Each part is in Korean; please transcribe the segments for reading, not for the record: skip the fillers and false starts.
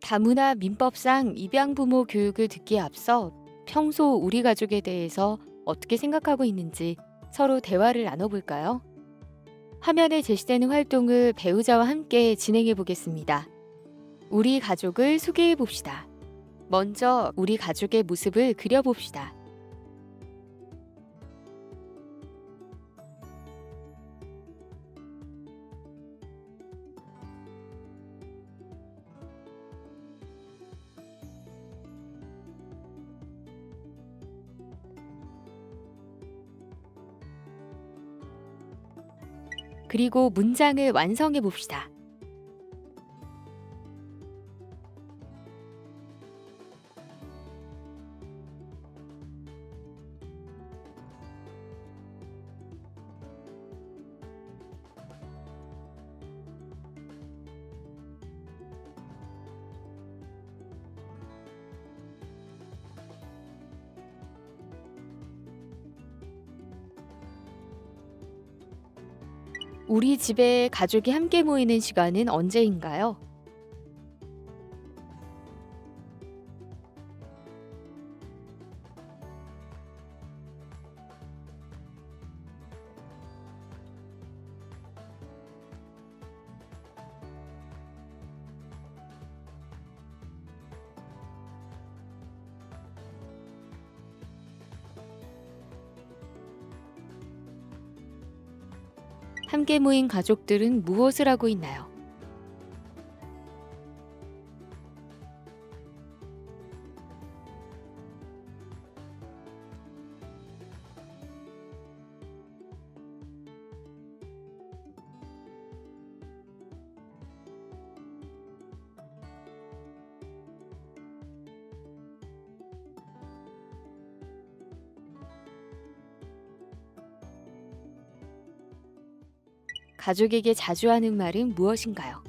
다문화 민법상 입양 부모 교육을 듣기에 앞서 평소 우리 가족에 대해서 어떻게 생각하고 있는지 서로 대화를 나눠볼까요? 화면에 제시되는 활동을 배우자와 함께 진행해 보겠습니다. 우리 가족을 소개해 봅시다. 먼저 우리 가족의 모습을 그려봅시다. 그리고 문장을 완성해 봅시다. 우리 집에 가족이 함께 모이는 시간은 언제인가요? 함께 모인 가족들은 무엇을 하고 있나요? 가족에게 자주 하는 말은 무엇인가요?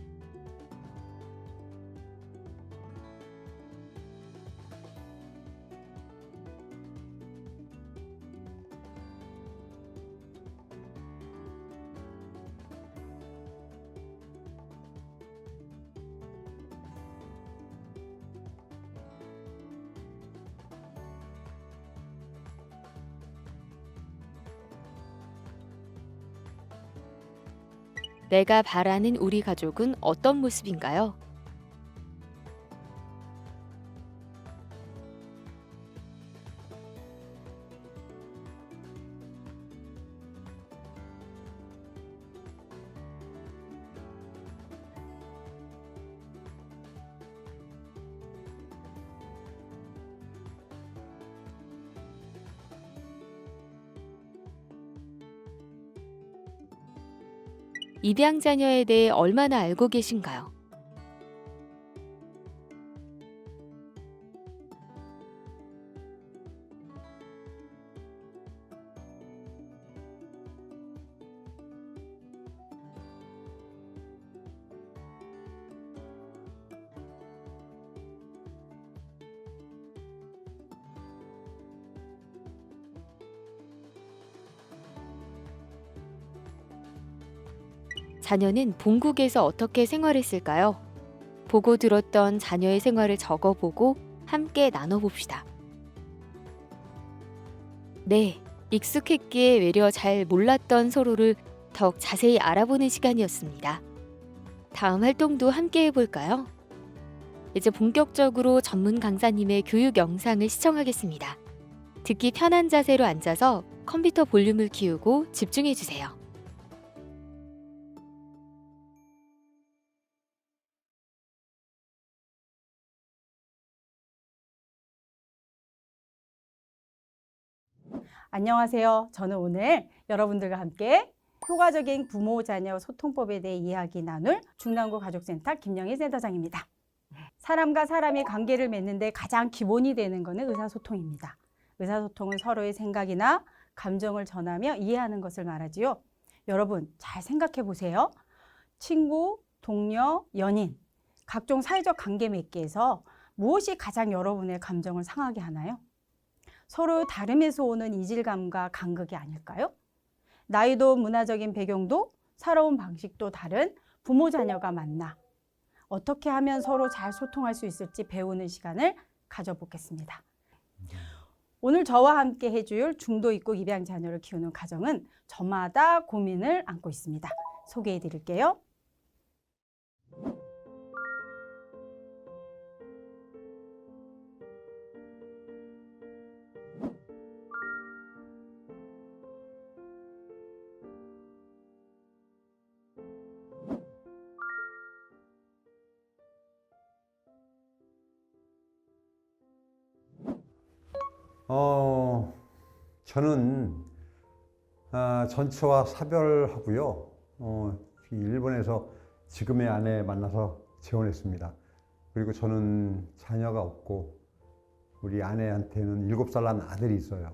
내가 바라는 우리 가족은 어떤 모습인가요? 입양 자녀에 대해 얼마나 알고 계신가요? 자녀는 본국에서 어떻게 생활했을까요? 보고 들었던 자녀의 생활을 적어보고 함께 나눠봅시다. 네, 익숙했기에 외려 잘 몰랐던 서로를 더욱 자세히 알아보는 시간이었습니다. 다음 활동도 함께 해볼까요? 이제 본격적으로 전문 강사님의 교육 영상을 시청하겠습니다. 듣기 편한 자세로 앉아서 컴퓨터 볼륨을 키우고 집중해주세요. 안녕하세요. 저는 오늘 여러분들과 함께 효과적인 부모-자녀 소통법에 대해 이야기 나눌 중랑구 가족센터 김영희 센터장입니다. 사람과 사람이 관계를 맺는데 가장 기본이 되는 것은 의사소통입니다. 의사소통은 서로의 생각이나 감정을 전하며 이해하는 것을 말하지요. 여러분 잘 생각해 보세요. 친구, 동료, 연인, 각종 사회적 관계 맺기에서 무엇이 가장 여러분의 감정을 상하게 하나요? 서로 다름에서 오는 이질감과 간극이 아닐까요? 나이도 문화적인 배경도 살아온 방식도 다른 부모 자녀가 만나 어떻게 하면 서로 잘 소통할 수 있을지 배우는 시간을 가져보겠습니다. 오늘 저와 함께 해줄 중도 입국 입양 자녀를 키우는 가정은 저마다 고민을 안고 있습니다. 소개해 드릴게요. 저는 전처와 사별하고요. 일본에서 지금의 아내 만나서 재혼했습니다. 그리고 저는 자녀가 없고 우리 아내한테는 7살 난 아들이 있어요.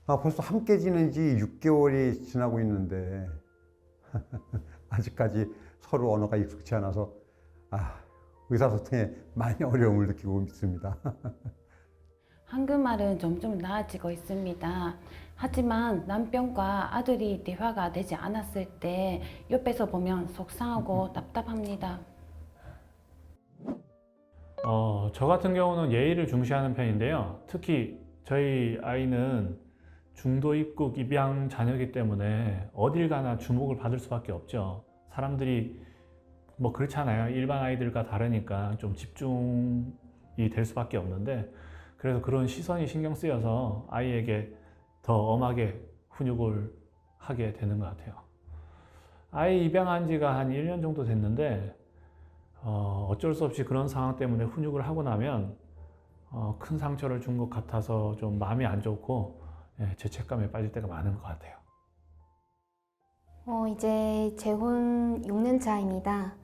벌써 함께 지낸 지 6개월이 지나고 있는데 아직까지 서로 언어가 익숙치 않아서 의사소통에 많이 어려움을 느끼고 있습니다. 한국말은 점점 나아지고 있습니다. 하지만 남편과 아들이 대화가 되지 않았을 때 옆에서 보면 속상하고 답답합니다. 저 같은 경우는 예의를 중시하는 편인데요. 특히 저희 아이는 중도 입국 입양 자녀이기 때문에 어딜 가나 주목을 받을 수밖에 없죠. 사람들이 뭐 그렇잖아요. 일반 아이들과 다르니까 좀 집중이 될 수밖에 없는데, 그래서 그런 시선이 신경 쓰여서 아이에게 더 엄하게 훈육을 하게 되는 것 같아요. 아이 입양한 지가 한 1년 정도 됐는데 어쩔 수 없이 그런 상황 때문에 훈육을 하고 나면 큰 상처를 준 것 같아서 좀 마음이 안 좋고 죄책감에 빠질 때가 많은 것 같아요. 이제 재혼 6년 차입니다.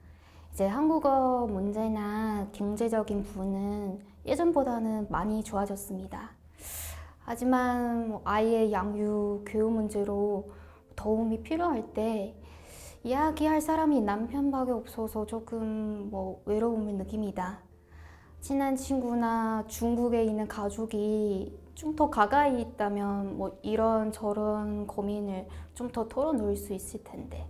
이제 한국어 문제나 경제적인 부분은 예전보다는 많이 좋아졌습니다. 하지만 아이의 양육, 교육 문제로 도움이 필요할 때 이야기할 사람이 남편밖에 없어서 조금 외로움을 느낍니다. 친한 친구나 중국에 있는 가족이 좀 더 가까이 있다면 이런 저런 고민을 좀 더 털어놓을 수 있을 텐데.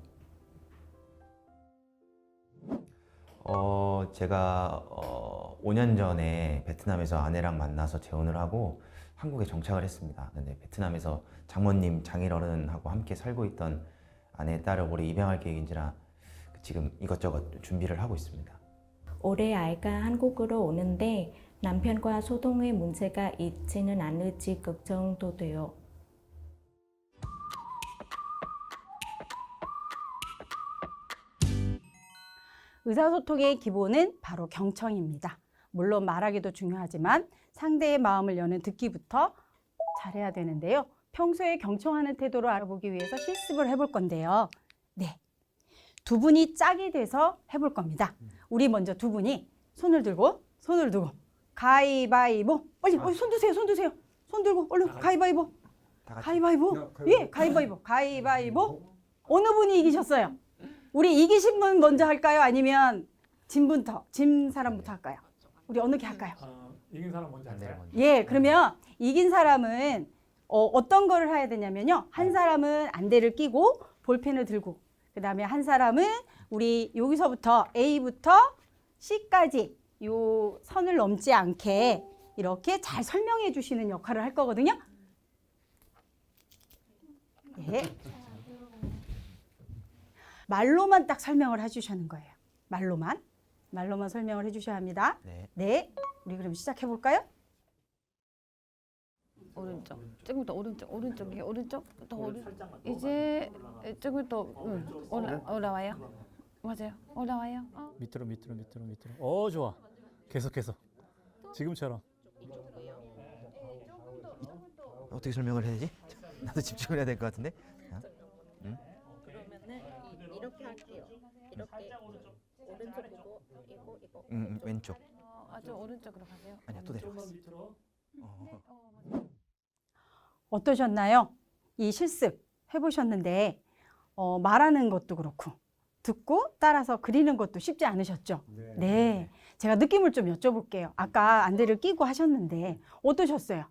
제가 5년 전에 베트남에서 아내랑 만나서 재혼을 하고 한국에 정착을 했습니다. 근데 베트남에서 장모님, 장인어른하고 함께 살고 있던 아내의 딸을 올해 입양할 계획인지라 지금 이것저것 준비를 하고 있습니다. 올해 아이가 한국으로 오는데 남편과 소통의 문제가 있지는 않을지 걱정도 돼요. 의사소통의 기본은 바로 경청입니다. 물론 말하기도 중요하지만 상대의 마음을 여는 듣기부터 잘해야 되는데요. 평소에 경청하는 태도를 알아보기 위해서 실습을 해볼 건데요. 네, 두 분이 짝이 돼서 해볼 겁니다. 우리 먼저 두 분이 손을 두고 가위바위보. 빨리 손 드세요. 손 들고 얼른 가위바위보. 가위바위보. 예, 가위바위보. 어느 분이 이기셨어요? 우리 이기신 분 먼저 할까요? 아니면 진 사람부터 할까요? 우리 어느 게 할까요? 이긴 사람 먼저 할까요? 예, 그러면 이긴 사람은 어떤 거를 해야 되냐면요. 한 사람은 안대를 끼고 볼펜을 들고, 그 다음에 한 사람은 우리 여기서부터 A부터 C까지 요 선을 넘지 않게 이렇게 잘 설명해 주시는 역할을 할 거거든요. 예. 말로만 딱 설명을 해주시는 거예요. 말로만 설명을 해주셔야 합니다. 네. 우리 그럼 시작해 볼까요? 오른쪽, 조금부터 오른쪽, 더 오른쪽. 이제 조금 더 올라와요. 맞아요, 올라와요. 밑으로. 좋아. 계속해서. 지금처럼. 어떻게 설명을 해야 되지? 나도 집중을 해야 될 것 같은데. 응? 그러면은 이렇게 할게요. 이렇게 오른쪽 보고 이거. 왼쪽. 아주 오른쪽으로 가세요. 아니야, 또 내려갔어. 어떠셨나요? 이 실습 해보셨는데 말하는 것도 그렇고 듣고 따라서 그리는 것도 쉽지 않으셨죠? 네. 제가 느낌을 좀 여쭤볼게요. 아까 안대를 끼고 하셨는데 어떠셨어요?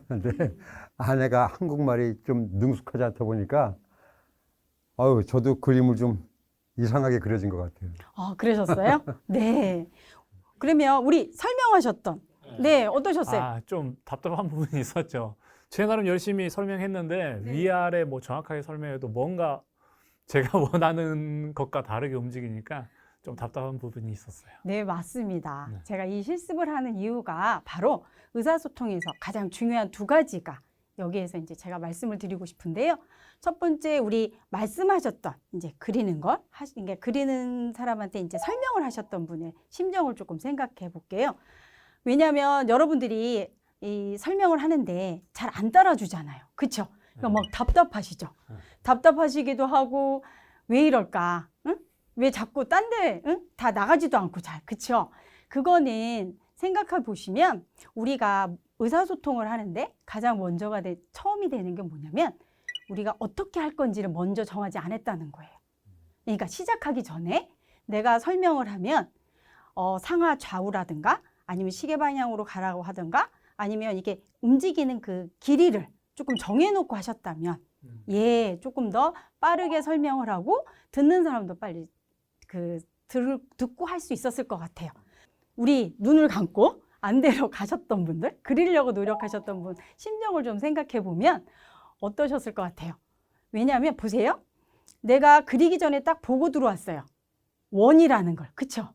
네, 아내가 한국말이 좀 능숙하지 않다 보니까 저도 그림을 좀 이상하게 그려진 것 같아요. 그러셨어요? 네. 그러면 우리 설명하셨던 네, 어떠셨어요? 아, 좀 답답한 부분이 있었죠. 제 나름 열심히 설명했는데 네. 위아래 뭐 정확하게 설명해도 뭔가 제가 원하는 것과 다르게 움직이니까 좀 답답한 부분이 있었어요. 네, 맞습니다. 네. 제가 이 실습을 하는 이유가 바로 의사소통에서 가장 중요한 두 가지가 여기에서 이제 제가 말씀을 드리고 싶은데요. 첫 번째, 우리 말씀하셨던 이제 그리는 것, 그러니까 그리는 사람한테 이제 설명을 하셨던 분의 심정을 조금 생각해 볼게요. 왜냐하면 여러분들이 이 설명을 하는데 잘 안 따라주잖아요. 그렇죠? 그러니까 막 답답하시죠. 답답하시기도 하고 왜 이럴까? 응? 왜 자꾸 딴 데, 응? 다 나가지도 않고 잘, 그쵸? 그거는 생각해 보시면 우리가 의사소통을 하는데 가장 먼저가 처음이 되는 게 뭐냐면 우리가 어떻게 할 건지를 먼저 정하지 않았다는 거예요. 그러니까 시작하기 전에 내가 설명을 하면 상하 좌우라든가 아니면 시계 방향으로 가라고 하든가 아니면 이게 움직이는 그 길이를 조금 정해놓고 하셨다면 예, 조금 더 빠르게 설명을 하고 듣는 사람도 빨리 듣고 할 수 있었을 것 같아요. 우리 눈을 감고 안대로 가셨던 분들, 그리려고 노력하셨던 분 심정을 좀 생각해 보면 어떠셨을 것 같아요? 왜냐하면 보세요. 내가 그리기 전에 딱 보고 들어왔어요. 원이라는 걸, 그쵸?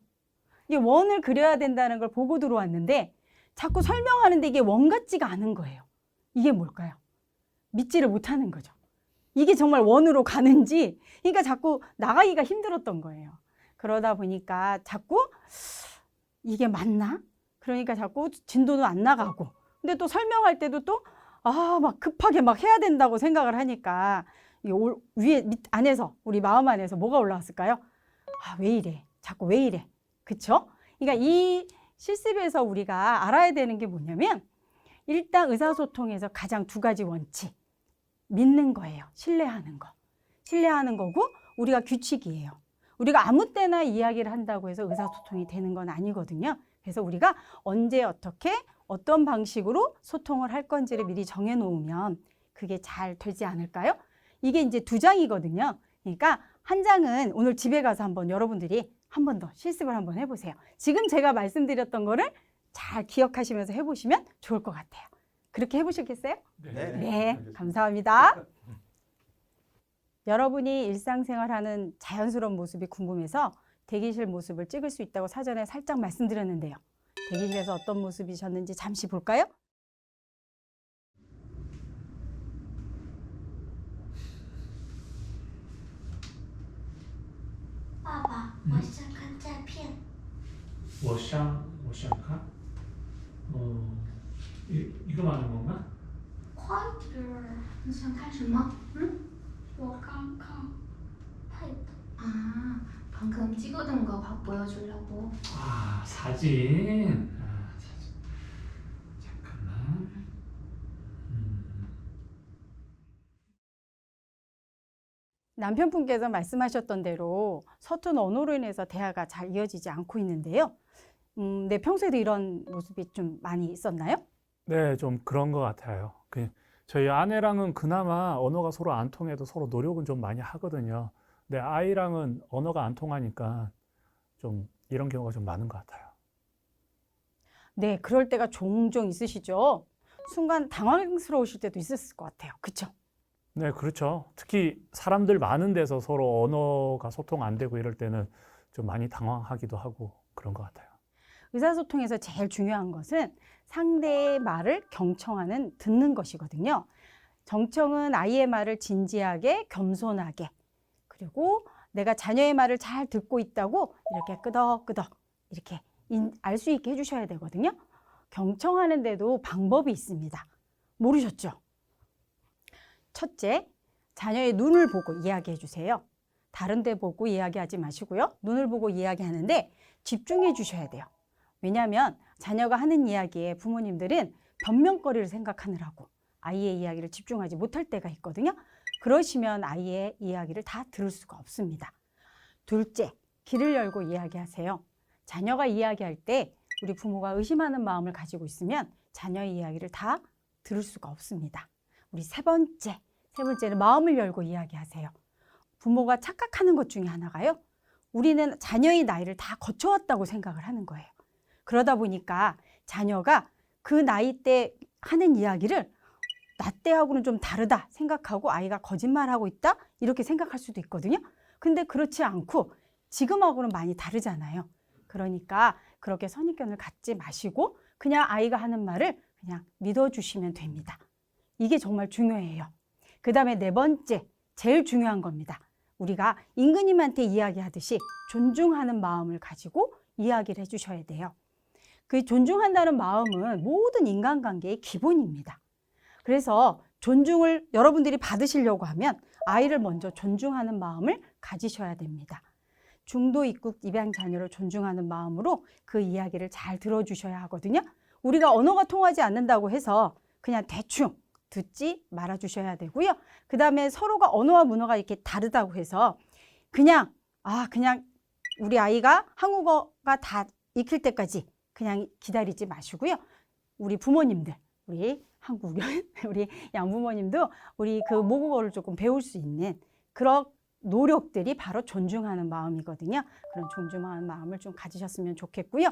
이게 원을 그려야 된다는 걸 보고 들어왔는데 자꾸 설명하는데 이게 원 같지가 않은 거예요. 이게 뭘까요? 믿지를 못하는 거죠. 이게 정말 원으로 가는지, 그러니까 자꾸 나가기가 힘들었던 거예요. 그러다 보니까 자꾸 이게 맞나? 그러니까 자꾸 진도는 안 나가고. 근데 또 설명할 때도 또, 막 급하게 막 해야 된다고 생각을 하니까, 위에, 안에서, 우리 마음 안에서 뭐가 올라왔을까요? 왜 이래? 자꾸 왜 이래? 그쵸? 그러니까 이 실습에서 우리가 알아야 되는 게 뭐냐면, 일단 의사소통에서 가장 두 가지 원칙. 믿는 거예요. 신뢰하는 거. 신뢰하는 거고 우리가 규칙이에요. 우리가 아무 때나 이야기를 한다고 해서 의사소통이 되는 건 아니거든요. 그래서 우리가 언제 어떻게 어떤 방식으로 소통을 할 건지를 미리 정해놓으면 그게 잘 되지 않을까요? 이게 이제 2장이거든요. 그러니까 한 장은 오늘 집에 가서 한번 여러분들이 한 번 더 실습을 한번 해보세요. 지금 제가 말씀드렸던 거를 잘 기억하시면서 해보시면 좋을 것 같아요. 그렇게 해보시겠어요? 네, 감사합니다. 여러분이 일상생활하는 자연스러운 모습이 궁금해서 대기실 모습을 찍을 수 있다고 사전에 살짝 말씀드렸는데요. 대기실에서 어떤 모습이셨는지 잠시 볼까요? 아빠, 我想看照片。我想看. 이거 말하는 건가? 快点儿，你想看什么？我刚看配的。 아, 방금 찍어둔 거 보여주려고. 아, 사진. 사진. 잠깐만. 남편분께서 말씀하셨던 대로 서툰 언어로 인해서 대화가 잘 이어지지 않고 있는데요. 네, 평소에도 이런 모습이 좀 많이 있었나요? 네, 좀 그런 것 같아요. 저희 아내랑은 그나마 언어가 서로 안 통해도 서로 노력은 좀 많이 하거든요. 근데 아이랑은 언어가 안 통하니까 좀 이런 경우가 좀 많은 것 같아요. 네, 그럴 때가 종종 있으시죠? 순간 당황스러우실 때도 있었을 것 같아요. 그렇죠? 네, 그렇죠. 특히 사람들 많은 데서 서로 언어가 소통 안 되고 이럴 때는 좀 많이 당황하기도 하고 그런 것 같아요. 의사소통에서 제일 중요한 것은 상대의 말을 경청하는 듣는 것이거든요. 경청은 아이의 말을 진지하게 겸손하게 그리고 내가 자녀의 말을 잘 듣고 있다고 이렇게 끄덕끄덕 이렇게 알 수 있게 해주셔야 되거든요. 경청하는데도 방법이 있습니다. 모르셨죠? 첫째, 자녀의 눈을 보고 이야기해 주세요. 다른 데 보고 이야기하지 마시고요. 눈을 보고 이야기하는데 집중해 주셔야 돼요. 왜냐하면 자녀가 하는 이야기에 부모님들은 변명거리를 생각하느라고 아이의 이야기를 집중하지 못할 때가 있거든요. 그러시면 아이의 이야기를 다 들을 수가 없습니다. 둘째, 귀를 열고 이야기하세요. 자녀가 이야기할 때 우리 부모가 의심하는 마음을 가지고 있으면 자녀의 이야기를 다 들을 수가 없습니다. 우리 세 번째는 마음을 열고 이야기하세요. 부모가 착각하는 것 중에 하나가요. 우리는 자녀의 나이를 다 거쳐왔다고 생각을 하는 거예요. 그러다 보니까 자녀가 그 나이 때 하는 이야기를 나 때하고는 좀 다르다 생각하고 아이가 거짓말하고 있다 이렇게 생각할 수도 있거든요. 근데 그렇지 않고 지금하고는 많이 다르잖아요. 그러니까 그렇게 선입견을 갖지 마시고 그냥 아이가 하는 말을 그냥 믿어주시면 됩니다. 이게 정말 중요해요. 그 다음에 네 번째, 제일 중요한 겁니다. 우리가 임금님한테 이야기하듯이 존중하는 마음을 가지고 이야기를 해주셔야 돼요. 그 존중한다는 마음은 모든 인간관계의 기본입니다. 그래서 존중을 여러분들이 받으시려고 하면 아이를 먼저 존중하는 마음을 가지셔야 됩니다. 중도 입국 입양 자녀를 존중하는 마음으로 그 이야기를 잘 들어주셔야 하거든요. 우리가 언어가 통하지 않는다고 해서 그냥 대충 듣지 말아주셔야 되고요. 그 다음에 서로가 언어와 문화가 이렇게 다르다고 해서 그냥 우리 아이가 한국어가 다 익힐 때까지 그냥 기다리지 마시고요. 우리 부모님들, 우리 한국인, 우리 양부모님도 우리 그 모국어를 조금 배울 수 있는 그런 노력들이 바로 존중하는 마음이거든요. 그런 존중하는 마음을 좀 가지셨으면 좋겠고요.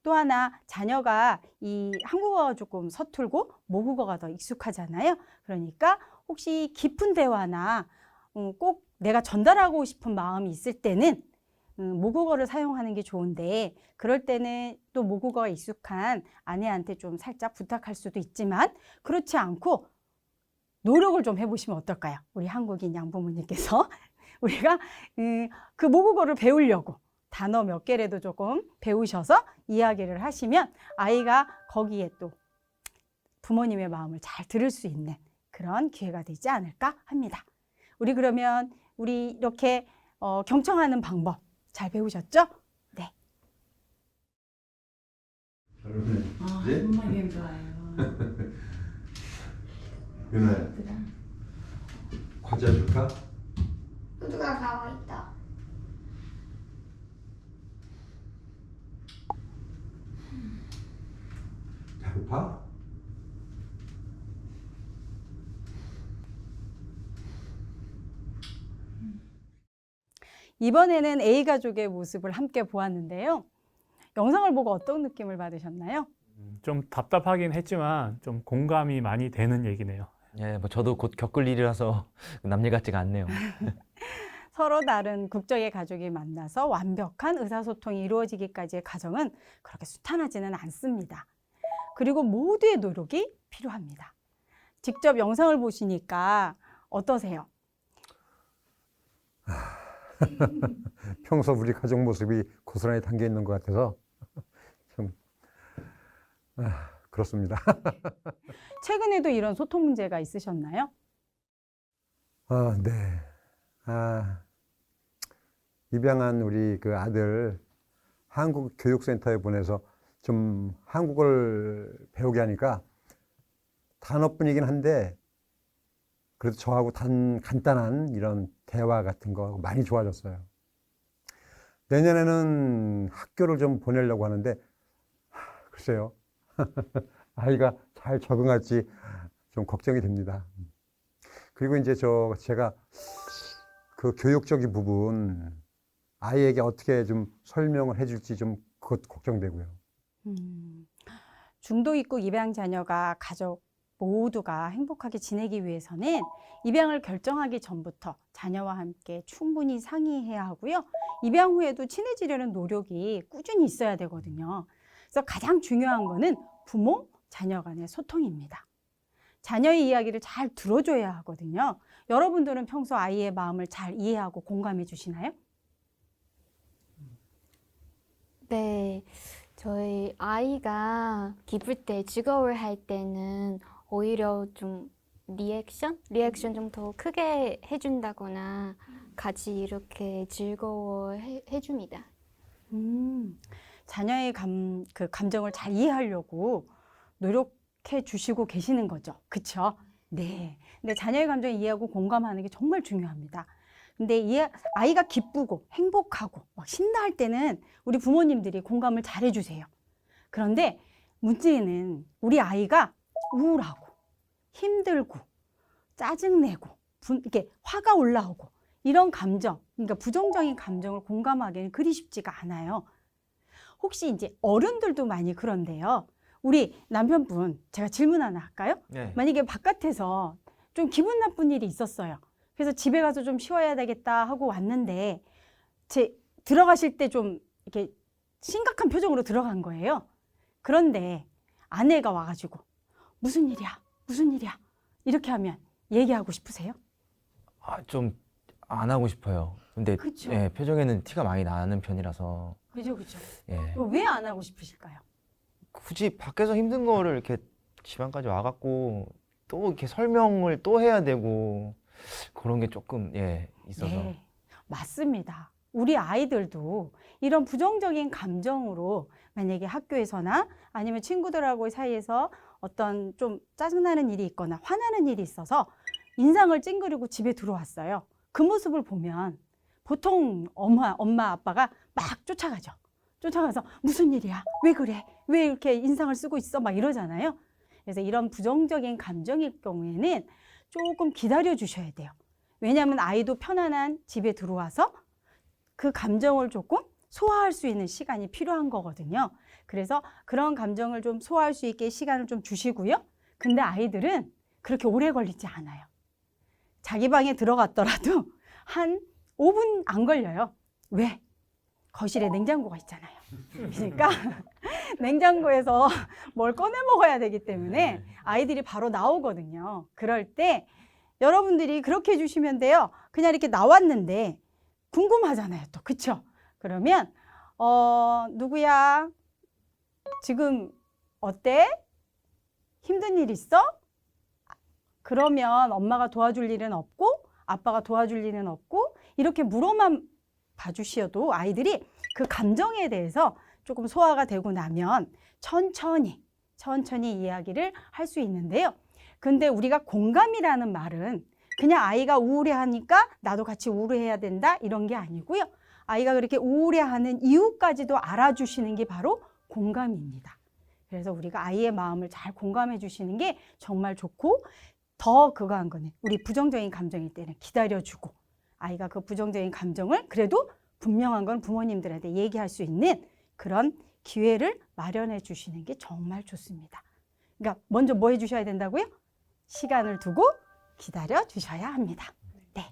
또 하나 자녀가 이 한국어가 조금 서툴고 모국어가 더 익숙하잖아요. 그러니까 혹시 깊은 대화나 꼭 내가 전달하고 싶은 마음이 있을 때는 모국어를 사용하는 게 좋은데 그럴 때는 또 모국어가 익숙한 아내한테 좀 살짝 부탁할 수도 있지만 그렇지 않고 노력을 좀 해보시면 어떨까요? 우리 한국인 양부모님께서 우리가 그 모국어를 배우려고 단어 몇 개라도 조금 배우셔서 이야기를 하시면 아이가 거기에 또 부모님의 마음을 잘 들을 수 있는 그런 기회가 되지 않을까 합니다. 우리 그러면 우리 이렇게 경청하는 방법 잘 배우셨죠? 네. 정말 좋아요. 윤아야, 과자 줄까? 모두가 나와 있다. 배고파? 이번에는 A가족의 모습을 함께 보았는데요. 영상을 보고 어떤 느낌을 받으셨나요? 좀 답답하긴 했지만 좀 공감이 많이 되는 얘기네요. 예, 뭐 저도 곧 겪을 일이라서 남일 같지가 않네요. 서로 다른 국적의 가족이 만나서 완벽한 의사소통이 이루어지기까지의 과정은 그렇게 순탄하지는 않습니다. 그리고 모두의 노력이 필요합니다. 직접 영상을 보시니까 어떠세요? 평소 우리 가족 모습이 고스란히 담겨 있는 것 같아서 좀 그렇습니다. 최근에도 이런 소통 문제가 있으셨나요? 네. 입양한 우리 그 아들 한국 교육센터에 보내서 좀 한국어를 배우게 하니까 단어뿐이긴 한데 그래도 저하고 간단한 이런 대화 같은 거 많이 좋아졌어요. 내년에는 학교를 좀 보내려고 하는데 글쎄요. 아이가 잘 적응할지 좀 걱정이 됩니다. 그리고 이제 제가 그 교육적인 부분 아이에게 어떻게 좀 설명을 해줄지 좀 그것 걱정되고요. 중도 입국 입양 자녀가 가족 모두가 행복하게 지내기 위해서는 입양을 결정하기 전부터 자녀와 함께 충분히 상의해야 하고요. 입양 후에도 친해지려는 노력이 꾸준히 있어야 되거든요. 그래서 가장 중요한 거는 부모, 자녀 간의 소통입니다. 자녀의 이야기를 잘 들어줘야 하거든요. 여러분들은 평소 아이의 마음을 잘 이해하고 공감해 주시나요? 네, 저희 아이가 기쁠 때, 즐거워할 때는 오히려 좀 리액션 좀 더 크게 해준다거나 같이 이렇게 즐거워해 줍니다. 자녀의 감정을 잘 이해하려고 노력해 주시고 계시는 거죠. 그쵸? 네. 근데 자녀의 감정을 이해하고 공감하는 게 정말 중요합니다. 근데 아이가 기쁘고 행복하고 막 신나할 때는 우리 부모님들이 공감을 잘 해주세요. 그런데 문제는 우리 아이가 우울하고 힘들고 짜증내고 이렇게 화가 올라오고 이런 감정 그러니까 부정적인 감정을 공감하기는 그리 쉽지가 않아요. 혹시 이제 어른들도 많이 그런데요. 우리 남편분, 제가 질문 하나 할까요? 네. 만약에 바깥에서 좀 기분 나쁜 일이 있었어요. 그래서 집에 가서 좀 쉬어야 되겠다 하고 왔는데 들어가실 때 좀 이렇게 심각한 표정으로 들어간 거예요. 그런데 아내가 와가지고 무슨 일이야? 무슨 일이야? 이렇게 하면 얘기하고 싶으세요? 좀 안 하고 싶어요. 근데 그쵸. 예, 표정에는 티가 많이 나는 편이라서 그죠, 그죠. 예. 왜 안 하고 싶으실까요? 굳이 밖에서 힘든 거를 이렇게 집안까지 와갖고 또 이렇게 설명을 또 해야 되고 그런 게 조금 있어서. 네, 맞습니다. 우리 아이들도 이런 부정적인 감정으로 만약에 학교에서나 아니면 친구들하고 사이에서 어떤 좀 짜증나는 일이 있거나 화나는 일이 있어서 인상을 찡그리고 집에 들어왔어요. 그 모습을 보면 보통 엄마, 아빠가 막 쫓아가죠. 쫓아가서 무슨 일이야? 왜 그래? 왜 이렇게 인상을 쓰고 있어? 막 이러잖아요. 그래서 이런 부정적인 감정일 경우에는 조금 기다려 주셔야 돼요. 왜냐하면 아이도 편안한 집에 들어와서 그 감정을 조금 소화할 수 있는 시간이 필요한 거거든요. 그래서 그런 감정을 좀 소화할 수 있게 시간을 좀 주시고요. 근데 아이들은 그렇게 오래 걸리지 않아요. 자기 방에 들어갔더라도 한 5분 안 걸려요. 왜? 거실에 냉장고가 있잖아요. 그러니까 냉장고에서 뭘 꺼내 먹어야 되기 때문에 아이들이 바로 나오거든요. 그럴 때 여러분들이 그렇게 해주시면 돼요. 그냥 이렇게 나왔는데 궁금하잖아요. 또 그쵸? 그러면 누구야? 지금 어때? 힘든 일 있어? 그러면 엄마가 도와줄 일은 없고 아빠가 도와줄 일은 없고 이렇게 물어만 봐주셔도 아이들이 그 감정에 대해서 조금 소화가 되고 나면 천천히 이야기를 할 수 있는데요. 근데 우리가 공감이라는 말은 그냥 아이가 우울해하니까 나도 같이 우울해야 된다 이런 게 아니고요. 아이가 그렇게 우울해하는 이유까지도 알아주시는 게 바로 공감입니다. 그래서 우리가 아이의 마음을 잘 공감해 주시는 게 정말 좋고 더 그거 한 거는 우리 부정적인 감정일 때는 기다려주고 아이가 그 부정적인 감정을 그래도 분명한 건 부모님들한테 얘기할 수 있는 그런 기회를 마련해 주시는 게 정말 좋습니다. 그러니까 먼저 뭐 해주셔야 된다고요? 시간을 두고 기다려 주셔야 합니다. 네.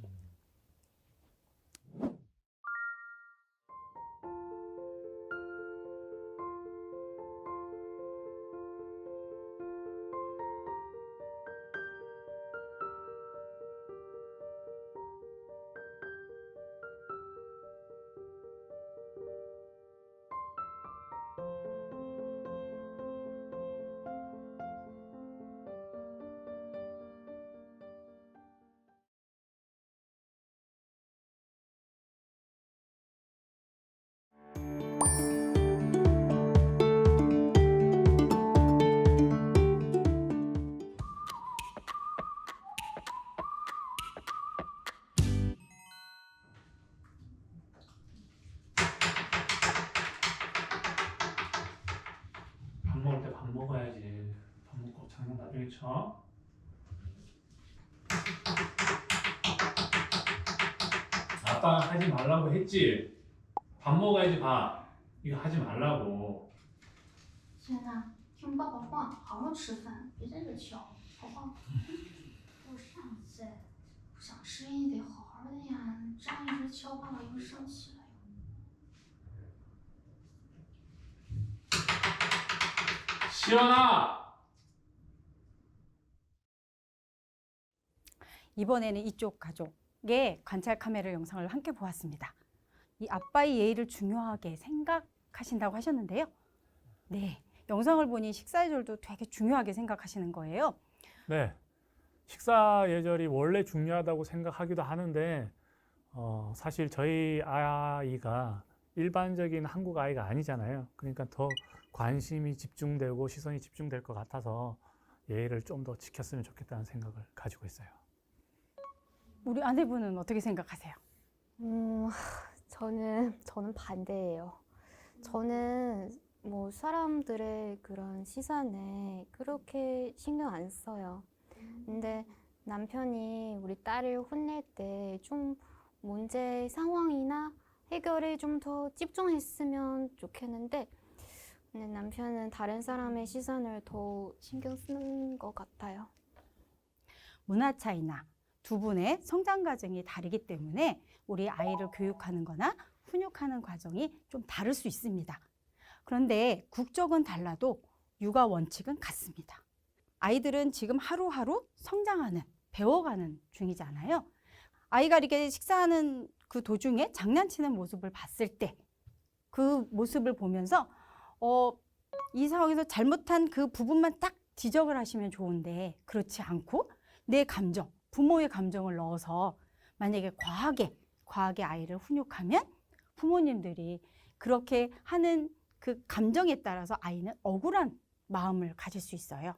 밥 먹을 때 밥 먹어야지. 밥 먹고 장난 나중에 쳐. 아빠 하지 말라고 했지? 밥 먹어야지 밥. 이거 하지 말라고. 现在听爸爸话，好好吃饭，别在这敲，好不好？我上次不想吃也得好好的呀，这样一直敲，爸爸又生气了。 시연아! 이번에는 이쪽 가족의 관찰 카메라 영상을 함께 보았습니다. 이 아빠의 예의를 중요하게 생각하신다고 하셨는데요. 네, 영상을 보니 식사 예절도 되게 중요하게 생각하시는 거예요. 네. 식사 예절이 원래 중요하다고 생각하기도 하는데 사실 저희 아이가 일반적인 한국 아이가 아니잖아요. 그러니까 더 관심이 집중되고 시선이 집중될 것 같아서 예의를 좀 더 지켰으면 좋겠다는 생각을 가지고 있어요. 우리 아내분은 어떻게 생각하세요? 저는 반대예요. 저는 뭐 사람들의 그런 시선에 그렇게 신경 안 써요. 근데 남편이 우리 딸을 혼낼 때 좀 문제 상황이나 해결에 좀 더 집중했으면 좋겠는데 근데 남편은 다른 사람의 시선을 더 신경 쓰는 것 같아요. 문화 차이나 두 분의 성장 과정이 다르기 때문에 우리 아이를 교육하는 거나 훈육하는 과정이 좀 다를 수 있습니다. 그런데 국적은 달라도 육아 원칙은 같습니다. 아이들은 지금 하루하루 성장하는, 배워가는 중이잖아요. 아이가 이렇게 식사하는 그 도중에 장난치는 모습을 봤을 때 그 모습을 보면서 이 상황에서 잘못한 그 부분만 딱 지적을 하시면 좋은데 그렇지 않고 내 감정, 부모의 감정을 넣어서 만약에 과하게 아이를 훈육하면 부모님들이 그렇게 하는 그 감정에 따라서 아이는 억울한 마음을 가질 수 있어요.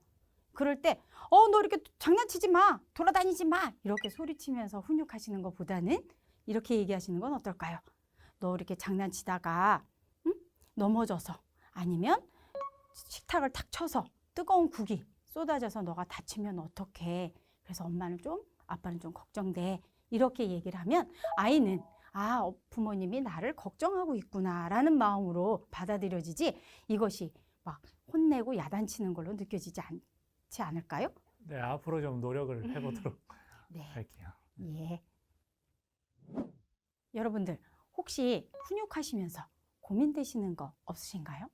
그럴 때 너 이렇게 장난치지 마, 돌아다니지 마 이렇게 소리치면서 훈육하시는 것보다는 이렇게 얘기하시는 건 어떨까요? 너 이렇게 장난치다가 넘어져서 아니면 식탁을 탁 쳐서 뜨거운 국이 쏟아져서 너가 다치면 어떡해. 그래서 엄마는 좀, 아빠는 좀 걱정돼. 이렇게 얘기를 하면 아이는 부모님이 나를 걱정하고 있구나라는 마음으로 받아들여지지 이것이 막 혼내고 야단치는 걸로 느껴지지 않지 않을까요? 네, 앞으로 좀 노력을 해보도록 네. 할게요. 예. 여러분들 혹시 훈육하시면서 고민되시는 거 없으신가요?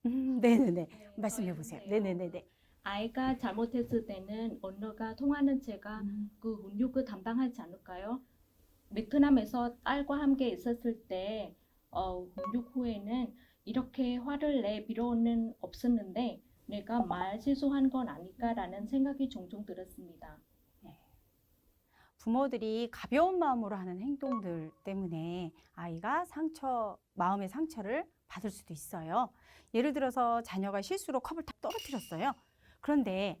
네네네. 말씀해 보세요. 네네네네. 아이가 잘못했을 때는 언어가 통하는 제가 그 훈육을 담당하지 않을까요? 베트남에서 딸과 함께 있었을 때 훈육 후에는 이렇게 화를 내 필요는 없었는데 내가 말 실수한 건 아닐까라는 생각이 종종 들었습니다. 부모들이 가벼운 마음으로 하는 행동들 때문에 아이가 마음의 상처를 받을 수도 있어요. 예를 들어서 자녀가 실수로 컵을 탁 떨어뜨렸어요. 그런데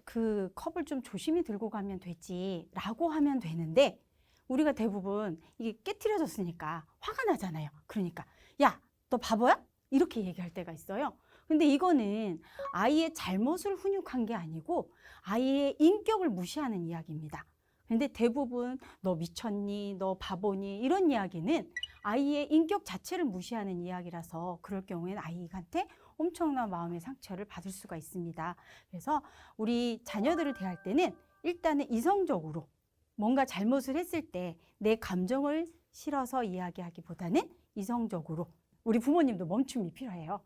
그 컵을 좀 조심히 들고 가면 되지라고 하면 되는데 우리가 대부분 이게 깨트려졌으니까 화가 나잖아요. 그러니까 야, 너 바보야? 이렇게 얘기할 때가 있어요. 근데 이거는 아이의 잘못을 훈육한 게 아니고 아이의 인격을 무시하는 이야기입니다. 근데 대부분 너 미쳤니? 너 바보니? 이런 이야기는 아이의 인격 자체를 무시하는 이야기라서 그럴 경우에는 아이한테 엄청난 마음의 상처를 받을 수가 있습니다. 그래서 우리 자녀들을 대할 때는 일단은 이성적으로 뭔가 잘못을 했을 때 내 감정을 실어서 이야기하기보다는 이성적으로 우리 부모님도 멈춤이 필요해요.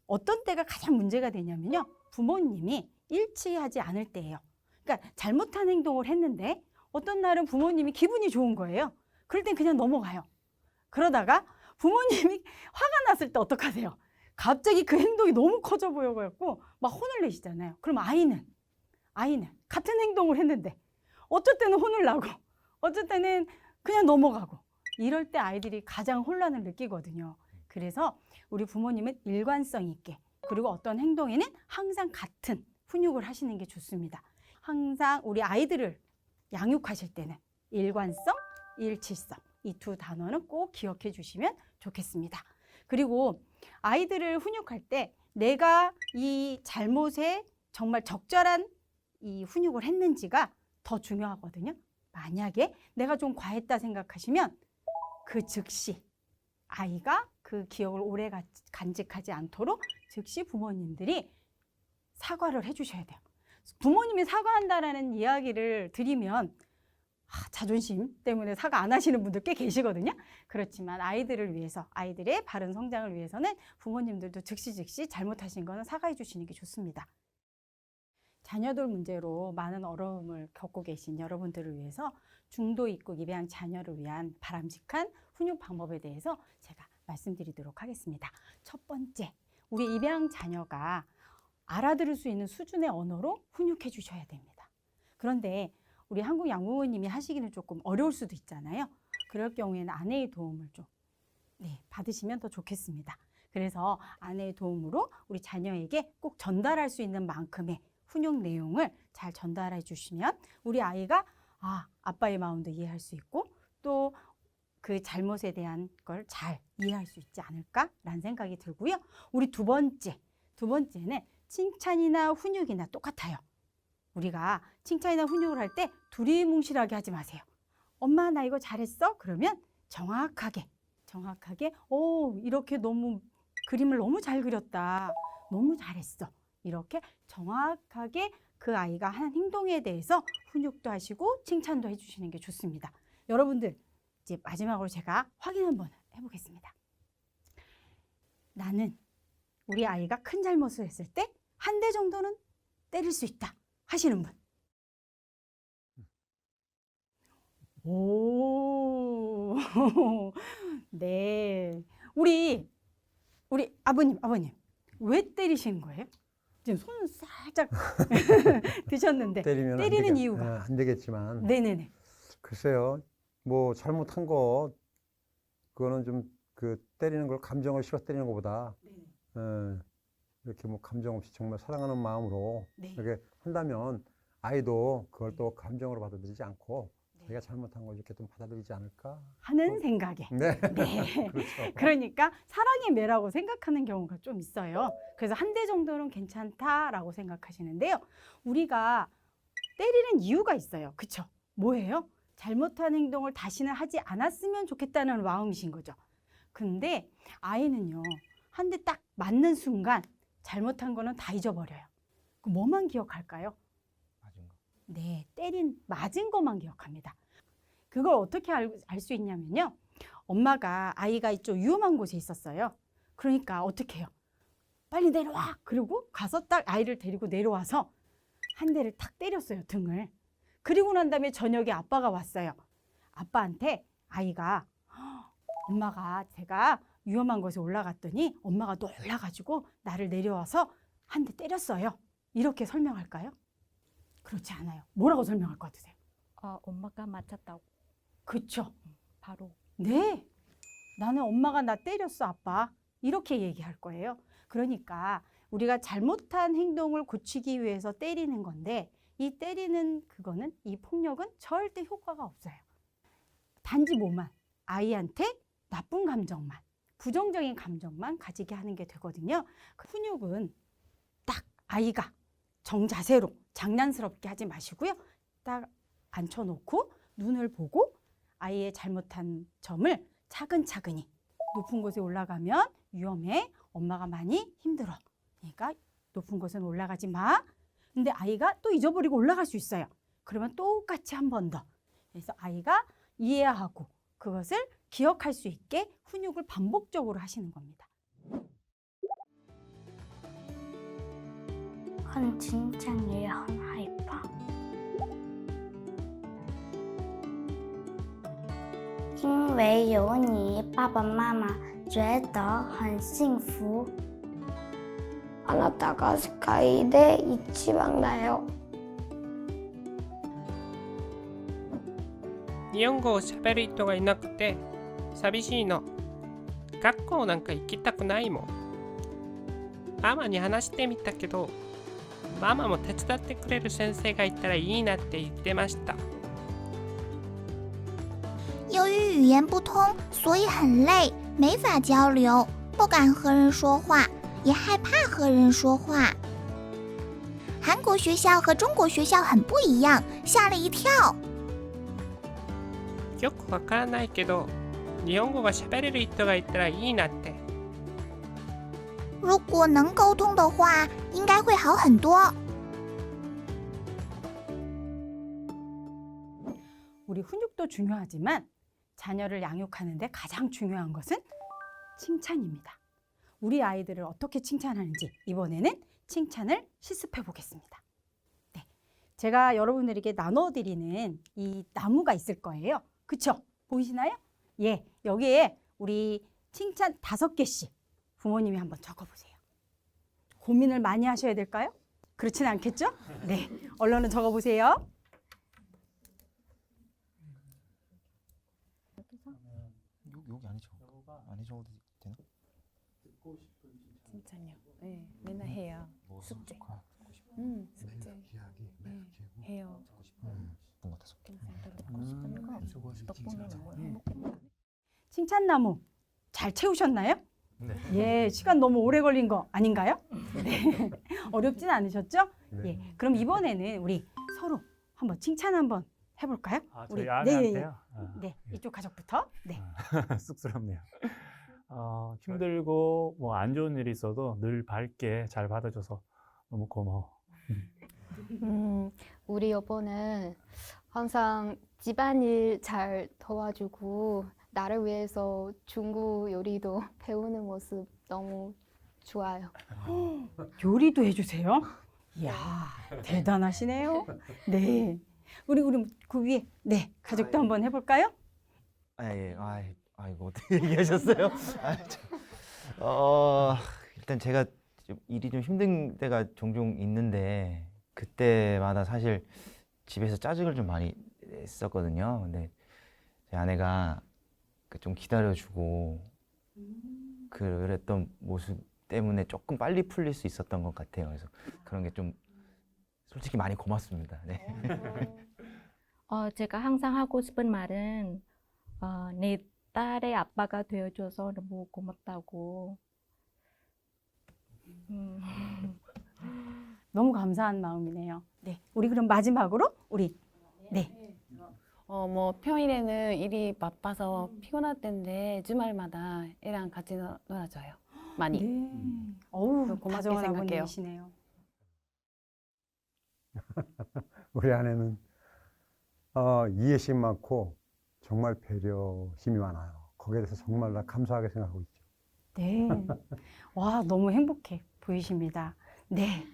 어떤 때가 가장 문제가 되냐면요. 부모님이 일치하지 않을 때예요. 그러니까 잘못한 행동을 했는데 어떤 날은 부모님이 기분이 좋은 거예요. 그럴 땐 그냥 넘어가요. 그러다가 부모님이 화가 났을 때 어떡하세요? 갑자기 그 행동이 너무 커져 보여갖고 막 혼을 내시잖아요. 그럼 아이는 같은 행동을 했는데 어쩔 때는 혼을 나고 어쩔 때는 그냥 넘어가고 이럴 때 아이들이 가장 혼란을 느끼거든요. 그래서 우리 부모님은 일관성 있게 그리고 어떤 행동에는 항상 같은 훈육을 하시는 게 좋습니다. 항상 우리 아이들을 양육하실 때는 일관성, 일치성 이 두 단어는 꼭 기억해 주시면 좋겠습니다. 그리고 아이들을 훈육할 때 내가 이 잘못에 정말 적절한 이 훈육을 했는지가 더 중요하거든요. 만약에 내가 좀 과했다 생각하시면 그 즉시 아이가 그 기억을 오래 간직하지 않도록 즉시 부모님들이 사과를 해주셔야 돼요. 부모님이 사과한다라는 이야기를 드리면 자존심 때문에 사과 안 하시는 분들 꽤 계시거든요. 그렇지만 아이들을 위해서, 아이들의 바른 성장을 위해서는 부모님들도 즉시 잘못하신 거는 사과해 주시는 게 좋습니다. 자녀들 문제로 많은 어려움을 겪고 계신 여러분들을 위해서 중도 입국 입양 자녀를 위한 바람직한 훈육 방법에 대해서 제가 말씀드리도록 하겠습니다. 첫 번째, 우리 입양 자녀가 알아들을 수 있는 수준의 언어로 훈육해 주셔야 됩니다. 그런데 우리 한국 양부모님이 하시기는 조금 어려울 수도 있잖아요. 그럴 경우에는 아내의 도움을 좀 받으시면 더 좋겠습니다. 그래서 아내의 도움으로 우리 자녀에게 꼭 전달할 수 있는 만큼의 훈육 내용을 잘 전달해 주시면 우리 아이가 아빠의 마음도 이해할 수 있고 또 그 잘못에 대한 걸 잘 이해할 수 있지 않을까라는 생각이 들고요. 우리 두 번째는 칭찬이나 훈육이나 똑같아요. 우리가 칭찬이나 훈육을 할 때 두리뭉실하게 하지 마세요. 엄마 나 이거 잘했어? 그러면 정확하게 오 이렇게 너무 그림을 너무 잘 그렸다. 너무 잘했어. 이렇게 정확하게 그 아이가 한 행동에 대해서 훈육도 하시고 칭찬도 해주시는 게 좋습니다. 여러분들 이제 마지막으로 제가 확인 한번 해보겠습니다. 나는 우리 아이가 큰 잘못을 했을 때 한 대 정도는 때릴 수 있다 하시는 분. 오, 네. 우리 아버님 왜 때리시는 거예요? 지금 손 살짝 드셨는데 때리는 이유가 안 되겠지만 네네네. 글쎄요. 뭐 잘못한 거 그거는 좀 그 때리는 걸 감정을 실어 때리는 것보다 이렇게 뭐 감정 없이 정말 사랑하는 마음으로 네. 이렇게 한다면 아이도 그걸 또 감정으로 받아들이지 않고 자기가 잘못한 걸 이렇게 좀 받아들이지 않을까 하는 생각에. 네. 네. 그렇죠. 그러니까 사랑의 매라고 생각하는 경우가 좀 있어요. 그래서 한 대 정도는 괜찮다라고 생각하시는데요. 우리가 때리는 이유가 있어요. 그렇죠? 뭐예요? 잘못한 행동을 다시는 하지 않았으면 좋겠다는 마음이신 거죠. 근데 아이는요. 한 대 딱 맞는 순간 잘못한 거는 다 잊어버려요. 그럼 뭐만 기억할까요? 맞은 거. 네, 맞은 것만 기억합니다. 그걸 어떻게 알 수 있냐면요. 엄마가 아이가 이쪽 위험한 곳에 있었어요. 그러니까 어떻게 해요? 빨리 내려와! 그리고 가서 딱 아이를 데리고 내려와서 한 대를 탁 때렸어요, 등을. 그리고 난 다음에 저녁에 아빠가 왔어요. 아빠한테 아이가 엄마가 제가 위험한 곳에 올라갔더니 엄마가 놀라가지고 나를 내려와서 한 대 때렸어요. 이렇게 설명할까요? 그렇지 않아요. 뭐라고 설명할 것 같으세요? 엄마가 맞았다고. 그렇죠. 바로. 네. 나는 엄마가 나 때렸어, 아빠. 이렇게 얘기할 거예요. 그러니까 우리가 잘못한 행동을 고치기 위해서 때리는 건데 이 때리는 그거는 이 폭력은 절대 효과가 없어요. 단지 뭐만 아이한테 나쁜 감정만 부정적인 감정만 가지게 하는 게 되거든요. 그 훈육은 딱 아이가 정자세로 장난스럽게 하지 마시고요. 딱 앉혀놓고 눈을 보고 아이의 잘못한 점을 차근차근히 높은 곳에 올라가면 위험해. 엄마가 많이 힘들어. 그러니까 높은 곳은 올라가지 마. 근데 아이가 또 잊어버리고 올라갈 수 있어요. 그러면 똑같이 한 번 더. 그래서 아이가 이해하고 그것을 기억할 수 있게 훈육을 반복적으로 하시는 겁니다.很紧张也很害怕，因为有你，爸爸妈妈觉得很幸福。あなたが世界で一番だよ。日本語を喋る人がいなくて寂しいの。学校なんか行きたくないもん。ママに話してみたけど、ママも手伝ってくれる先生がいたらいいなって言ってました。由于语言不通，所以很累，没法交流，不敢和人说话，也害怕和人说话。韩国学校和中国学校很不一样，吓了一跳。よくわからないけど、日本語が喋れる人がいたらいいなって。如果能沟通的话，应该会好很多。 우리 훈육도 중요하지만 자녀를 양육하는데 가장 중요한 것은 칭찬입니다. 우리 아이들을 어떻게 칭찬하는지 이번에는 칭찬을 실습해 보겠습니다. 네, 제가 여러분들에게 나눠드리는 이 나무가 있을 거예요. 그쵸? 보이시나요? 예, 여기에 우리 칭찬 5개씩 부모님이 한번 적어보세요. 고민을 많이 하셔야 될까요? 그렇진 않겠죠? 네, 얼른 적어보세요. 여기 안에 적어도 되나? 칭찬요. 네, 맨날 해요. 숙제. 숙제. 네, 해요. 뭔가 5개. 듣고 싶은 거 덕분에 너무 행복했다. 칭찬나무 잘 채우셨나요? 네. 예, 시간 너무 오래 걸린 거 아닌가요? 네. 어렵진 않으셨죠? 네. 예, 그럼 이번에는 우리 서로 한번 칭찬 한번 해볼까요? 아, 우리 저희 아내한테요? 네, 이쪽 가족부터. 네. 쑥스럽네요. 힘들고 뭐 안 좋은 일이 있어도 늘 밝게 잘 받아줘서 너무 고마워. 우리 여보는 항상 집안일 잘 도와주고 나를 위해서 중국 요리도 배우는 모습 너무 좋아요. 요리도 해주세요? 이야, 대단하시네요. 네. 우리 그 위에 네 가족도 한번 해볼까요? 예. 아이고 어떻게 얘기하셨어요? 일단 제가 좀 일이 좀 힘든 때가 종종 있는데 그때마다 사실 집에서 짜증을 좀 많이 냈었거든요. 근데 제 아내가 좀 기다려주고 그랬던 모습 때문에 조금 빨리 풀릴 수 있었던 것 같아요. 그래서 그런 게 좀 솔직히 많이 고맙습니다. 네. 제가 항상 하고 싶은 말은 내 딸의 아빠가 되어줘서 너무 고맙다고. 너무 감사한 마음이네요. 네, 우리 그럼 마지막으로 우리 네. 뭐 평일에는 일이 바빠서 피곤할 텐데 주말마다 애랑 같이 놀아줘요. 많이. 네. 어우, 고맙게 다정한 생각해요. 아버님이시네요. 우리 아내는 이해심 많고 정말 배려심이 많아요. 거기에 대해서 정말 나 감사하게 생각하고 있죠. 네. 와, 너무 행복해 보이십니다. 네.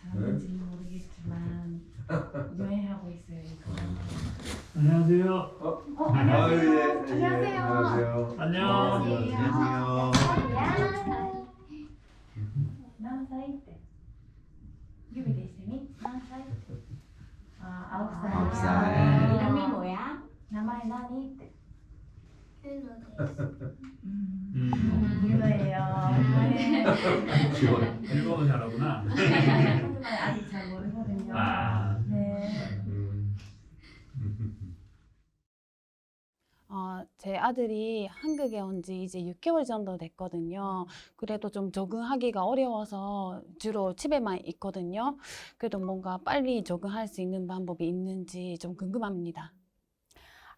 잘하는지 모르겠지만 여행하고 있어요. 안녕하세요. 안녕하세요. 안녕.何歳って指でしてみ何歳って아홉 살 이름이 뭐야?名前何って윤호예요. 일본어 잘하구나. 아직 잘 모르거든요. 네. 제 아들이 한국에 온 지 이제 6개월 정도 됐거든요. 그래도 좀 적응하기가 어려워서 주로 집에만 있거든요. 그래도 뭔가 빨리 적응할 수 있는 방법이 있는지 좀 궁금합니다.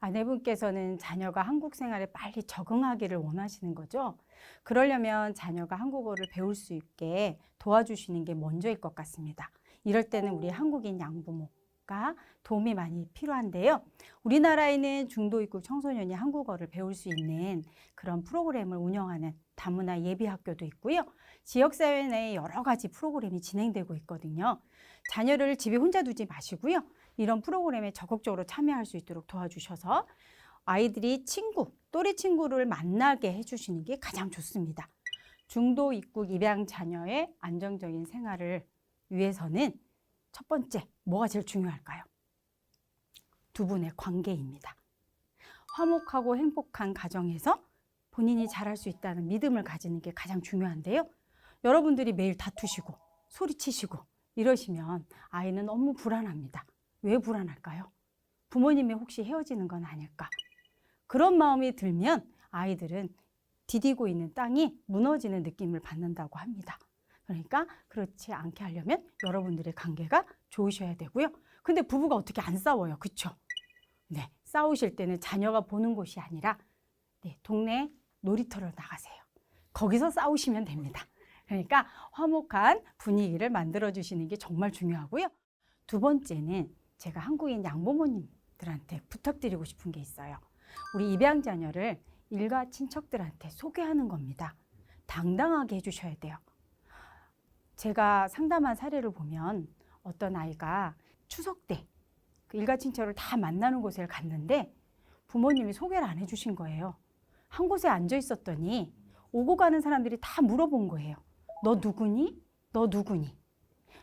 아내분께서는 자녀가 한국 생활에 빨리 적응하기를 원하시는 거죠? 그러려면 자녀가 한국어를 배울 수 있게 도와주시는 게 먼저일 것 같습니다. 이럴 때는 우리 한국인 양부모가 도움이 많이 필요한데요. 우리나라에는 중도 입국 청소년이 한국어를 배울 수 있는 그런 프로그램을 운영하는 다문화 예비학교도 있고요. 지역사회 내에 여러 가지 프로그램이 진행되고 있거든요. 자녀를 집에 혼자 두지 마시고요. 이런 프로그램에 적극적으로 참여할 수 있도록 도와주셔서 아이들이 또래 친구를 만나게 해주시는 게 가장 좋습니다. 중도 입국 입양 자녀의 안정적인 생활을 위해서는 첫 번째, 뭐가 제일 중요할까요? 두 분의 관계입니다. 화목하고 행복한 가정에서 본인이 잘할 수 있다는 믿음을 가지는 게 가장 중요한데요. 여러분들이 매일 다투시고 소리치시고 이러시면 아이는 너무 불안합니다. 왜 불안할까요? 부모님이 혹시 헤어지는 건 아닐까? 그런 마음이 들면 아이들은 디디고 있는 땅이 무너지는 느낌을 받는다고 합니다. 그러니까 그렇지 않게 하려면 여러분들의 관계가 좋으셔야 되고요. 근데 부부가 어떻게 안 싸워요? 그렇죠? 네, 싸우실 때는 자녀가 보는 곳이 아니라 동네 놀이터를 나가세요. 거기서 싸우시면 됩니다. 그러니까 화목한 분위기를 만들어주시는 게 정말 중요하고요. 두 번째는 제가 한국인 양부모님들한테 부탁드리고 싶은 게 있어요. 우리 입양 자녀를 일가 친척들한테 소개하는 겁니다. 당당하게 해주셔야 돼요. 제가 상담한 사례를 보면 어떤 아이가 추석 때 그 일가친척을 다 만나는 곳에 갔는데 부모님이 소개를 안 해주신 거예요. 한 곳에 앉아 있었더니 오고 가는 사람들이 다 물어본 거예요. 너 누구니? 너 누구니?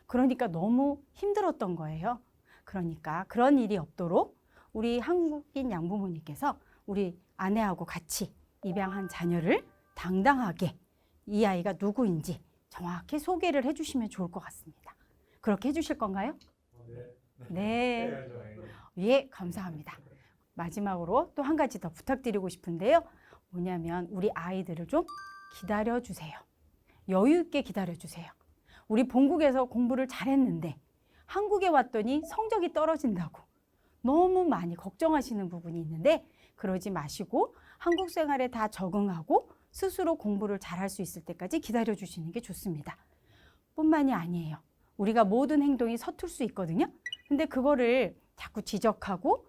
그러니까 너무 힘들었던 거예요. 그러니까 그런 일이 없도록 우리 한국인 양부모님께서 우리 아내하고 같이 입양한 자녀를 당당하게 이 아이가 누구인지 정확히 소개를 해주시면 좋을 것 같습니다. 그렇게 해주실 건가요? 네. 예, 감사합니다. 마지막으로 또 한 가지 더 부탁드리고 싶은데요. 뭐냐면 우리 아이들을 좀 기다려주세요. 여유 있게 기다려주세요. 우리 본국에서 공부를 잘했는데 한국에 왔더니 성적이 떨어진다고 너무 많이 걱정하시는 부분이 있는데 그러지 마시고 한국 생활에 다 적응하고 스스로 공부를 잘할 수 있을 때까지 기다려주시는 게 좋습니다. 뿐만이 아니에요. 우리가 모든 행동이 서툴 수 있거든요. 근데 그거를 자꾸 지적하고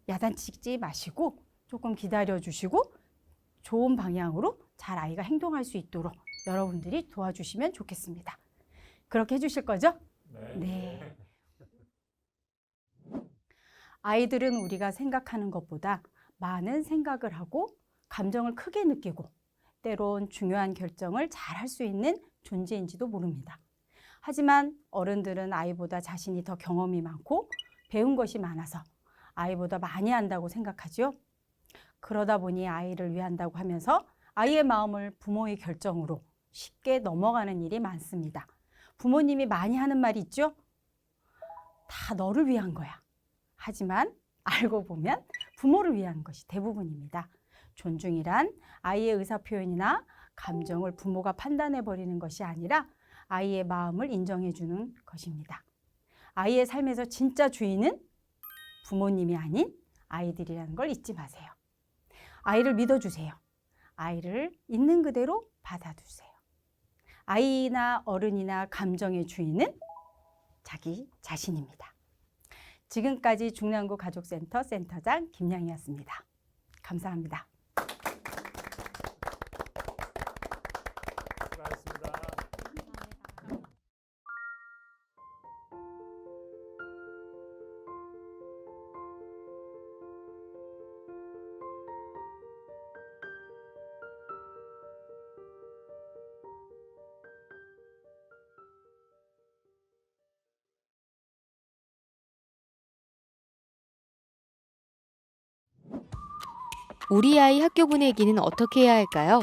야단치지 마시고 조금 기다려주시고 좋은 방향으로 잘 아이가 행동할 수 있도록 여러분들이 도와주시면 좋겠습니다. 그렇게 해주실 거죠? 네. 아이들은 우리가 생각하는 것보다 많은 생각을 하고 감정을 크게 느끼고 때론 중요한 결정을 잘 할 수 있는 존재인지도 모릅니다. 하지만 어른들은 아이보다 자신이 더 경험이 많고 배운 것이 많아서 아이보다 많이 안다고 생각하죠. 그러다 보니 아이를 위한다고 하면서 아이의 마음을 부모의 결정으로 쉽게 넘어가는 일이 많습니다. 부모님이 많이 하는 말이 있죠. 다 너를 위한 거야. 하지만 알고 보면 부모를 위한 것이 대부분입니다. 존중이란 아이의 의사표현이나 감정을 부모가 판단해버리는 것이 아니라 아이의 마음을 인정해주는 것입니다. 아이의 삶에서 진짜 주인은 부모님이 아닌 아이들이라는 걸 잊지 마세요. 아이를 믿어주세요. 아이를 있는 그대로 받아주세요. 아이나 어른이나 감정의 주인은 자기 자신입니다. 지금까지 중랑구 가족센터 센터장 김양이었습니다. 감사합니다. 우리 아이 학교 보내기는 어떻게 해야 할까요?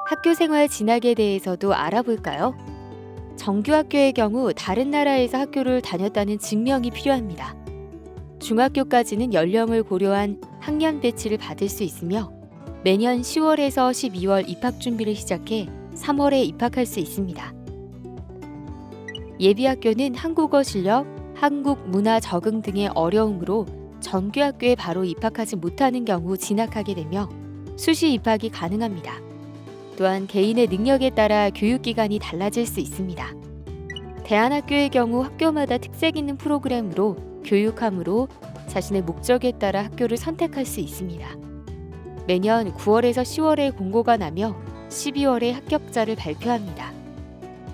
학교 생활 진학에 대해서도 알아볼까요? 정규학교의 경우 다른 나라에서 학교를 다녔다는 증명이 필요합니다. 중학교까지는 연령을 고려한 학년 배치를 받을 수 있으며 매년 10월에서 12월 입학 준비를 시작해 3월에 입학할 수 있습니다. 예비학교는 한국어 실력, 한국 문화 적응 등의 어려움으로 정규학교에 바로 입학하지 못하는 경우 진학하게 되며 수시 입학이 가능합니다. 또한 개인의 능력에 따라 교육기간이 달라질 수 있습니다. 대안학교의 경우 학교마다 특색 있는 프로그램으로 교육함으로 자신의 목적에 따라 학교를 선택할 수 있습니다. 매년 9월에서 10월에 공고가 나며 12월에 합격자를 발표합니다.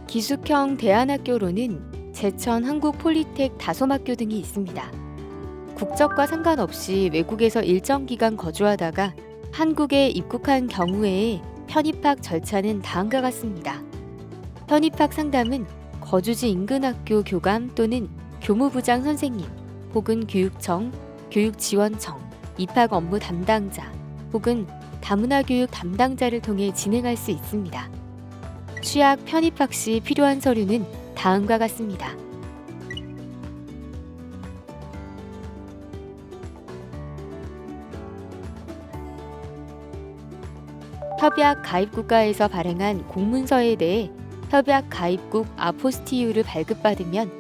기숙형 대안학교로는 제천 한국폴리텍 다솜학교 등이 있습니다. 국적과 상관없이 외국에서 일정 기간 거주하다가 한국에 입국한 경우에 편입학 절차는 다음과 같습니다. 편입학 상담은 거주지 인근 학교 교감 또는 교무부장 선생님 혹은 교육청, 교육지원청, 입학 업무 담당자 혹은 다문화교육 담당자를 통해 진행할 수 있습니다. 취약 편입학 시 필요한 서류는 다음과 같습니다. 협약 가입국가에서 발행한 공문서에 대해 협약 가입국 아포스티유를 발급받으면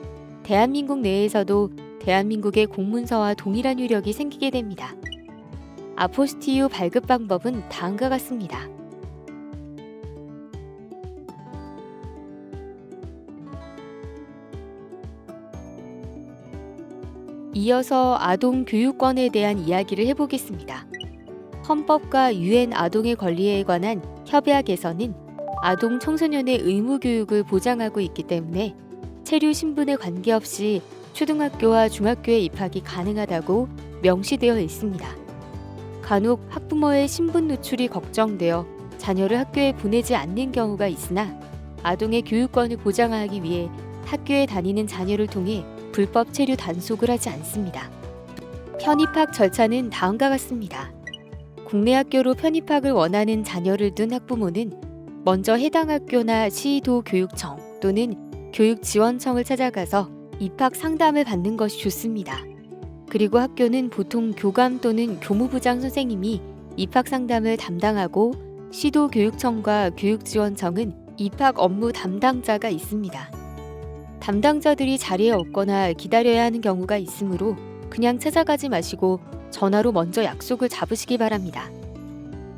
대한민국 내에서도 대한민국의 공문서와 동일한 효력이 생기게 됩니다. 아포스티유 발급 방법은 다음과 같습니다. 이어서 아동 교육권에 대한 이야기를 해보겠습니다. 헌법과 유엔 아동의 권리에 관한 협약에서는 아동 청소년의 의무 교육을 보장하고 있기 때문에 체류 신분에 관계없이 초등학교와 중학교에 입학이 가능하다고 명시되어 있습니다. 간혹 학부모의 신분 노출이 걱정되어 자녀를 학교에 보내지 않는 경우가 있으나 아동의 교육권을 보장하기 위해 학교에 다니는 자녀를 통해 불법 체류 단속을 하지 않습니다. 편입학 절차는 다음과 같습니다. 국내 학교로 편입학을 원하는 자녀를 둔 학부모는 먼저 해당 학교나 시도교육청 또는 교육지원청을 찾아가서 입학 상담을 받는 것이 좋습니다. 그리고 학교는 보통 교감 또는 교무부장 선생님이 입학 상담을 담당하고 시도교육청과 교육지원청은 입학 업무 담당자가 있습니다. 담당자들이 자리에 없거나 기다려야 하는 경우가 있으므로 그냥 찾아가지 마시고 전화로 먼저 약속을 잡으시기 바랍니다.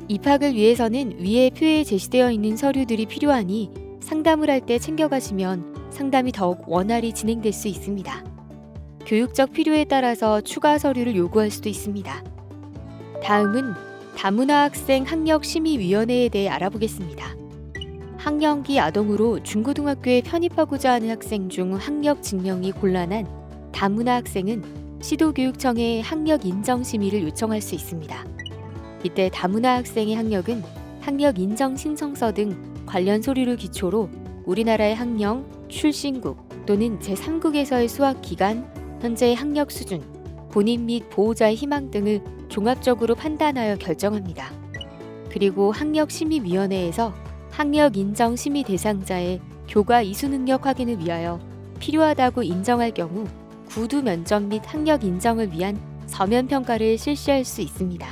입학을 위해서는 위에 표에 제시되어 있는 서류들이 필요하니 상담을 할 때 챙겨가시면 상담이 더욱 원활히 진행될 수 있습니다. 교육적 필요에 따라서 추가 서류를 요구할 수도 있습니다. 다음은 다문화 학생 학력심의위원회에 대해 알아보겠습니다. 학령기 아동으로 중고등학교에 편입하고자 하는 학생 중 학력 증명이 곤란한 다문화 학생은 시도교육청에 학력 인정 심의를 요청할 수 있습니다. 이때 다문화 학생의 학력은 학력 인정 신청서 등 관련 서류를 기초로 우리나라의 학령, 출신국 또는 제3국에서의 수학 기간, 현재의 학력 수준, 본인 및 보호자의 희망 등을 종합적으로 판단하여 결정합니다. 그리고 학력심의위원회에서 학력 인정 심의 대상자의 교과 이수 능력 확인을 위하여 필요하다고 인정할 경우 구두 면접 및 학력 인정을 위한 서면 평가를 실시할 수 있습니다.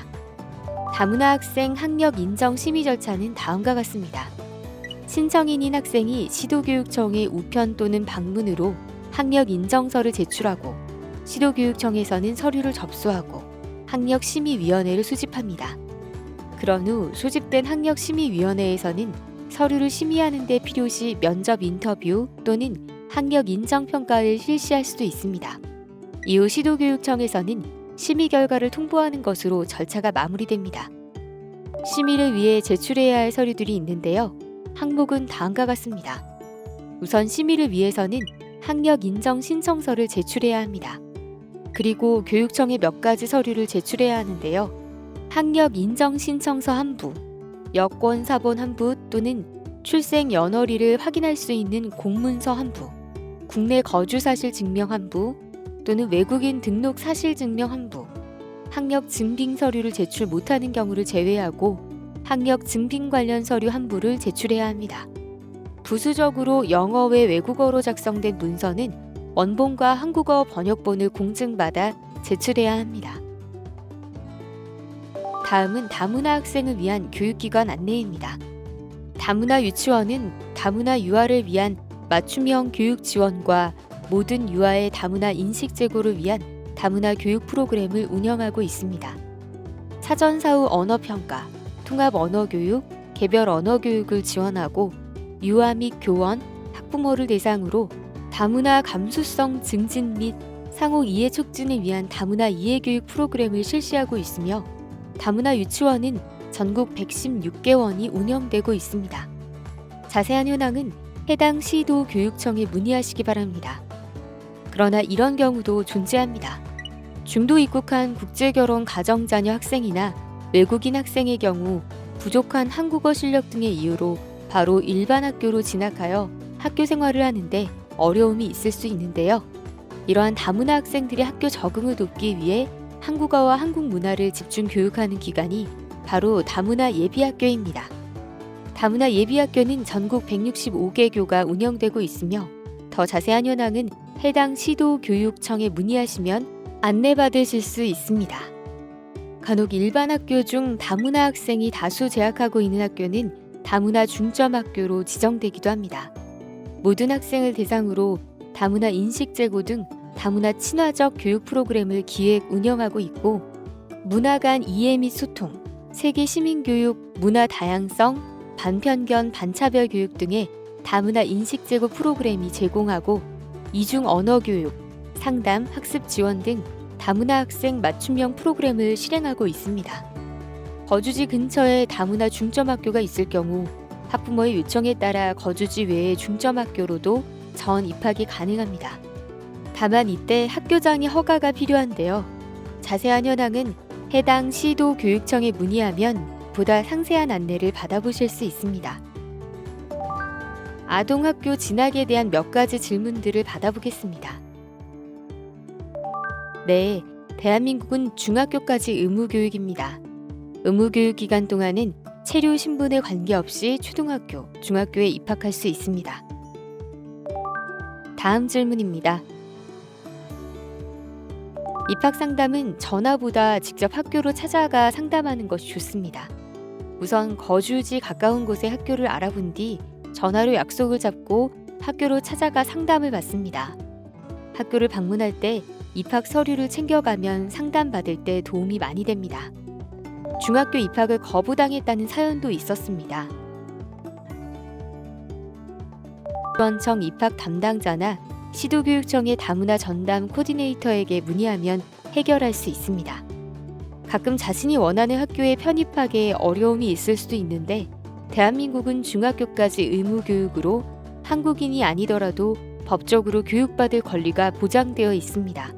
다문화 학생 학력 인정 심의 절차는 다음과 같습니다. 신청인인 학생이 시도교육청의 우편 또는 방문으로 학력 인정서를 제출하고 시도교육청에서는 서류를 접수하고 학력심의위원회를 소집합니다. 그런 후 소집된 학력심의위원회에서는 서류를 심의하는 데 필요시 면접 인터뷰 또는 학력 인정 평가를 실시할 수도 있습니다. 이후 시도교육청에서는 심의 결과를 통보하는 것으로 절차가 마무리됩니다. 심의를 위해 제출해야 할 서류들이 있는데요. 항목은 다음과 같습니다. 우선 심의를 위해서는 학력 인정 신청서를 제출해야 합니다. 그리고 교육청에 몇 가지 서류를 제출해야 하는데요. 학력 인정 신청서 한 부, 여권 사본 한 부 또는 출생 연월일을 확인할 수 있는 공문서 한 부, 국내 거주 사실 증명 한 부 또는 외국인 등록 사실 증명 한 부, 학력 증빙 서류를 제출 못하는 경우를 제외하고 학력 증빙 관련 서류 한 부를 제출해야 합니다. 부수적으로 영어 외 외국어로 작성된 문서는 원본과 한국어 번역본을 공증받아 제출해야 합니다. 다음은 다문화 학생을 위한 교육기관 안내입니다. 다문화 유치원은 다문화 유아를 위한 맞춤형 교육 지원과 모든 유아의 다문화 인식 제고를 위한 다문화 교육 프로그램을 운영하고 있습니다. 사전 사후 언어 평가, 통합 언어 교육, 개별 언어 교육을 지원하고 유아 및 교원, 학부모를 대상으로 다문화 감수성 증진 및 상호 이해 촉진을 위한 다문화 이해 교육 프로그램을 실시하고 있으며 다문화 유치원은 전국 116개원이 운영되고 있습니다. 자세한 현황은 해당 시도 교육청에 문의하시기 바랍니다. 그러나 이런 경우도 존재합니다. 중도 입국한 국제결혼 가정자녀 학생이나 외국인 학생의 경우 부족한 한국어 실력 등의 이유로 바로 일반 학교로 진학하여 학교 생활을 하는데 어려움이 있을 수 있는데요. 이러한 다문화 학생들의 학교 적응을 돕기 위해 한국어와 한국 문화를 집중 교육하는 기관이 바로 다문화 예비학교입니다. 다문화 예비학교는 전국 165개 교가 운영되고 있으며 더 자세한 현황은 해당 시도교육청에 문의하시면 안내받으실 수 있습니다. 간혹 일반 학교 중 다문화 학생이 다수 재학하고 있는 학교는 다문화 중점학교로 지정되기도 합니다. 모든 학생을 대상으로 다문화 인식 제고 등 다문화 친화적 교육 프로그램을 기획 운영하고 있고 문화 간 이해 및 소통, 세계 시민교육, 문화 다양성, 반편견, 반차별 교육 등의 다문화 인식 제고 프로그램이 제공하고 이중 언어 교육, 상담, 학습 지원 등 다문화 학생 맞춤형 프로그램을 실행하고 있습니다. 거주지 근처에 다문화 중점학교가 있을 경우 학부모의 요청에 따라 거주지 외의 중점학교로도 전 입학이 가능합니다. 다만 이때 학교장의 허가가 필요한데요. 자세한 현황은 해당 시도 교육청에 문의하면 보다 상세한 안내를 받아보실 수 있습니다. 아동학교 진학에 대한 몇 가지 질문들을 받아보겠습니다. 네, 대한민국은 중학교까지 의무교육입니다. 의무교육 기간 동안은 체류 신분에 관계없이 초등학교, 중학교에 입학할 수 있습니다. 다음 질문입니다. 입학 상담은 전화보다 직접 학교로 찾아가 상담하는 것이 좋습니다. 우선 거주지 가까운 곳에 학교를 알아본 뒤 전화로 약속을 잡고 학교로 찾아가 상담을 받습니다. 학교를 방문할 때 입학 서류를 챙겨가면 상담받을 때 도움이 많이 됩니다. 중학교 입학을 거부당했다는 사연도 있었습니다. 지원청 입학 담당자나 시도교육청의 다문화 전담 코디네이터에게 문의하면 해결할 수 있습니다. 가끔 자신이 원하는 학교에 편입하기에 어려움이 있을 수도 있는데 대한민국은 중학교까지 의무교육으로 한국인이 아니더라도 법적으로 교육받을 권리가 보장되어 있습니다.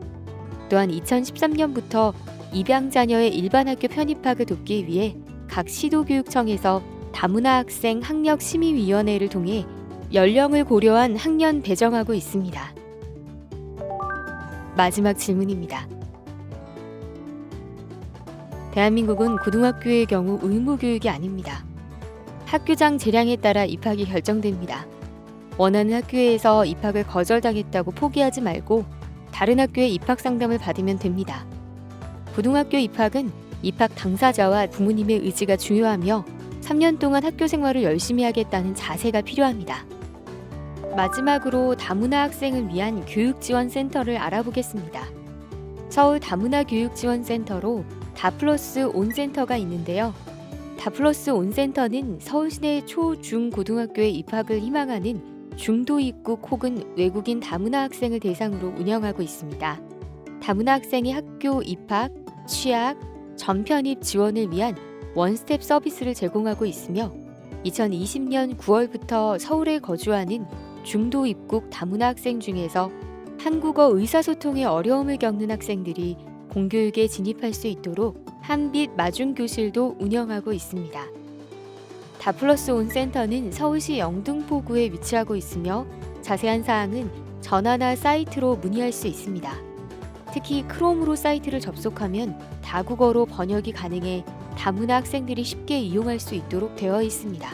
또한 2013년부터 입양 자녀의 일반 학교 편입학을 돕기 위해 각 시도교육청에서 다문화 학생 학력심의위원회를 통해 연령을 고려한 학년 배정하고 있습니다. 마지막 질문입니다. 대한민국은 고등학교의 경우 의무교육이 아닙니다. 학교장 재량에 따라 입학이 결정됩니다. 원하는 학교에서 입학을 거절당했다고 포기하지 말고 다른 학교에 입학 상담을 받으면 됩니다. 고등학교 입학은 입학 당사자와 부모님의 의지가 중요하며 3년 동안 학교 생활을 열심히 하겠다는 자세가 필요합니다. 마지막으로 다문화 학생을 위한 교육지원센터를 알아보겠습니다. 서울 다문화 교육지원센터로 다플러스 온센터가 있는데요. 다플러스 온센터는 서울 시내 초, 중, 고등학교에 입학을 희망하는 중도 입국 혹은 외국인 다문화 학생을 대상으로 운영하고 있습니다. 다문화 학생의 학교 입학, 취약, 전편입 지원을 위한 원스텝 서비스를 제공하고 있으며 2020년 9월부터 서울에 거주하는 중도 입국 다문화 학생 중에서 한국어 의사소통에 어려움을 겪는 학생들이 공교육에 진입할 수 있도록 한빛 마중교실도 운영하고 있습니다. 다플러스 온센터는 서울시 영등포구에 위치하고 있으며 자세한 사항은 전화나 사이트로 문의할 수 있습니다. 특히 크롬으로 사이트를 접속하면 다국어로 번역이 가능해 다문화 학생들이 쉽게 이용할 수 있도록 되어 있습니다.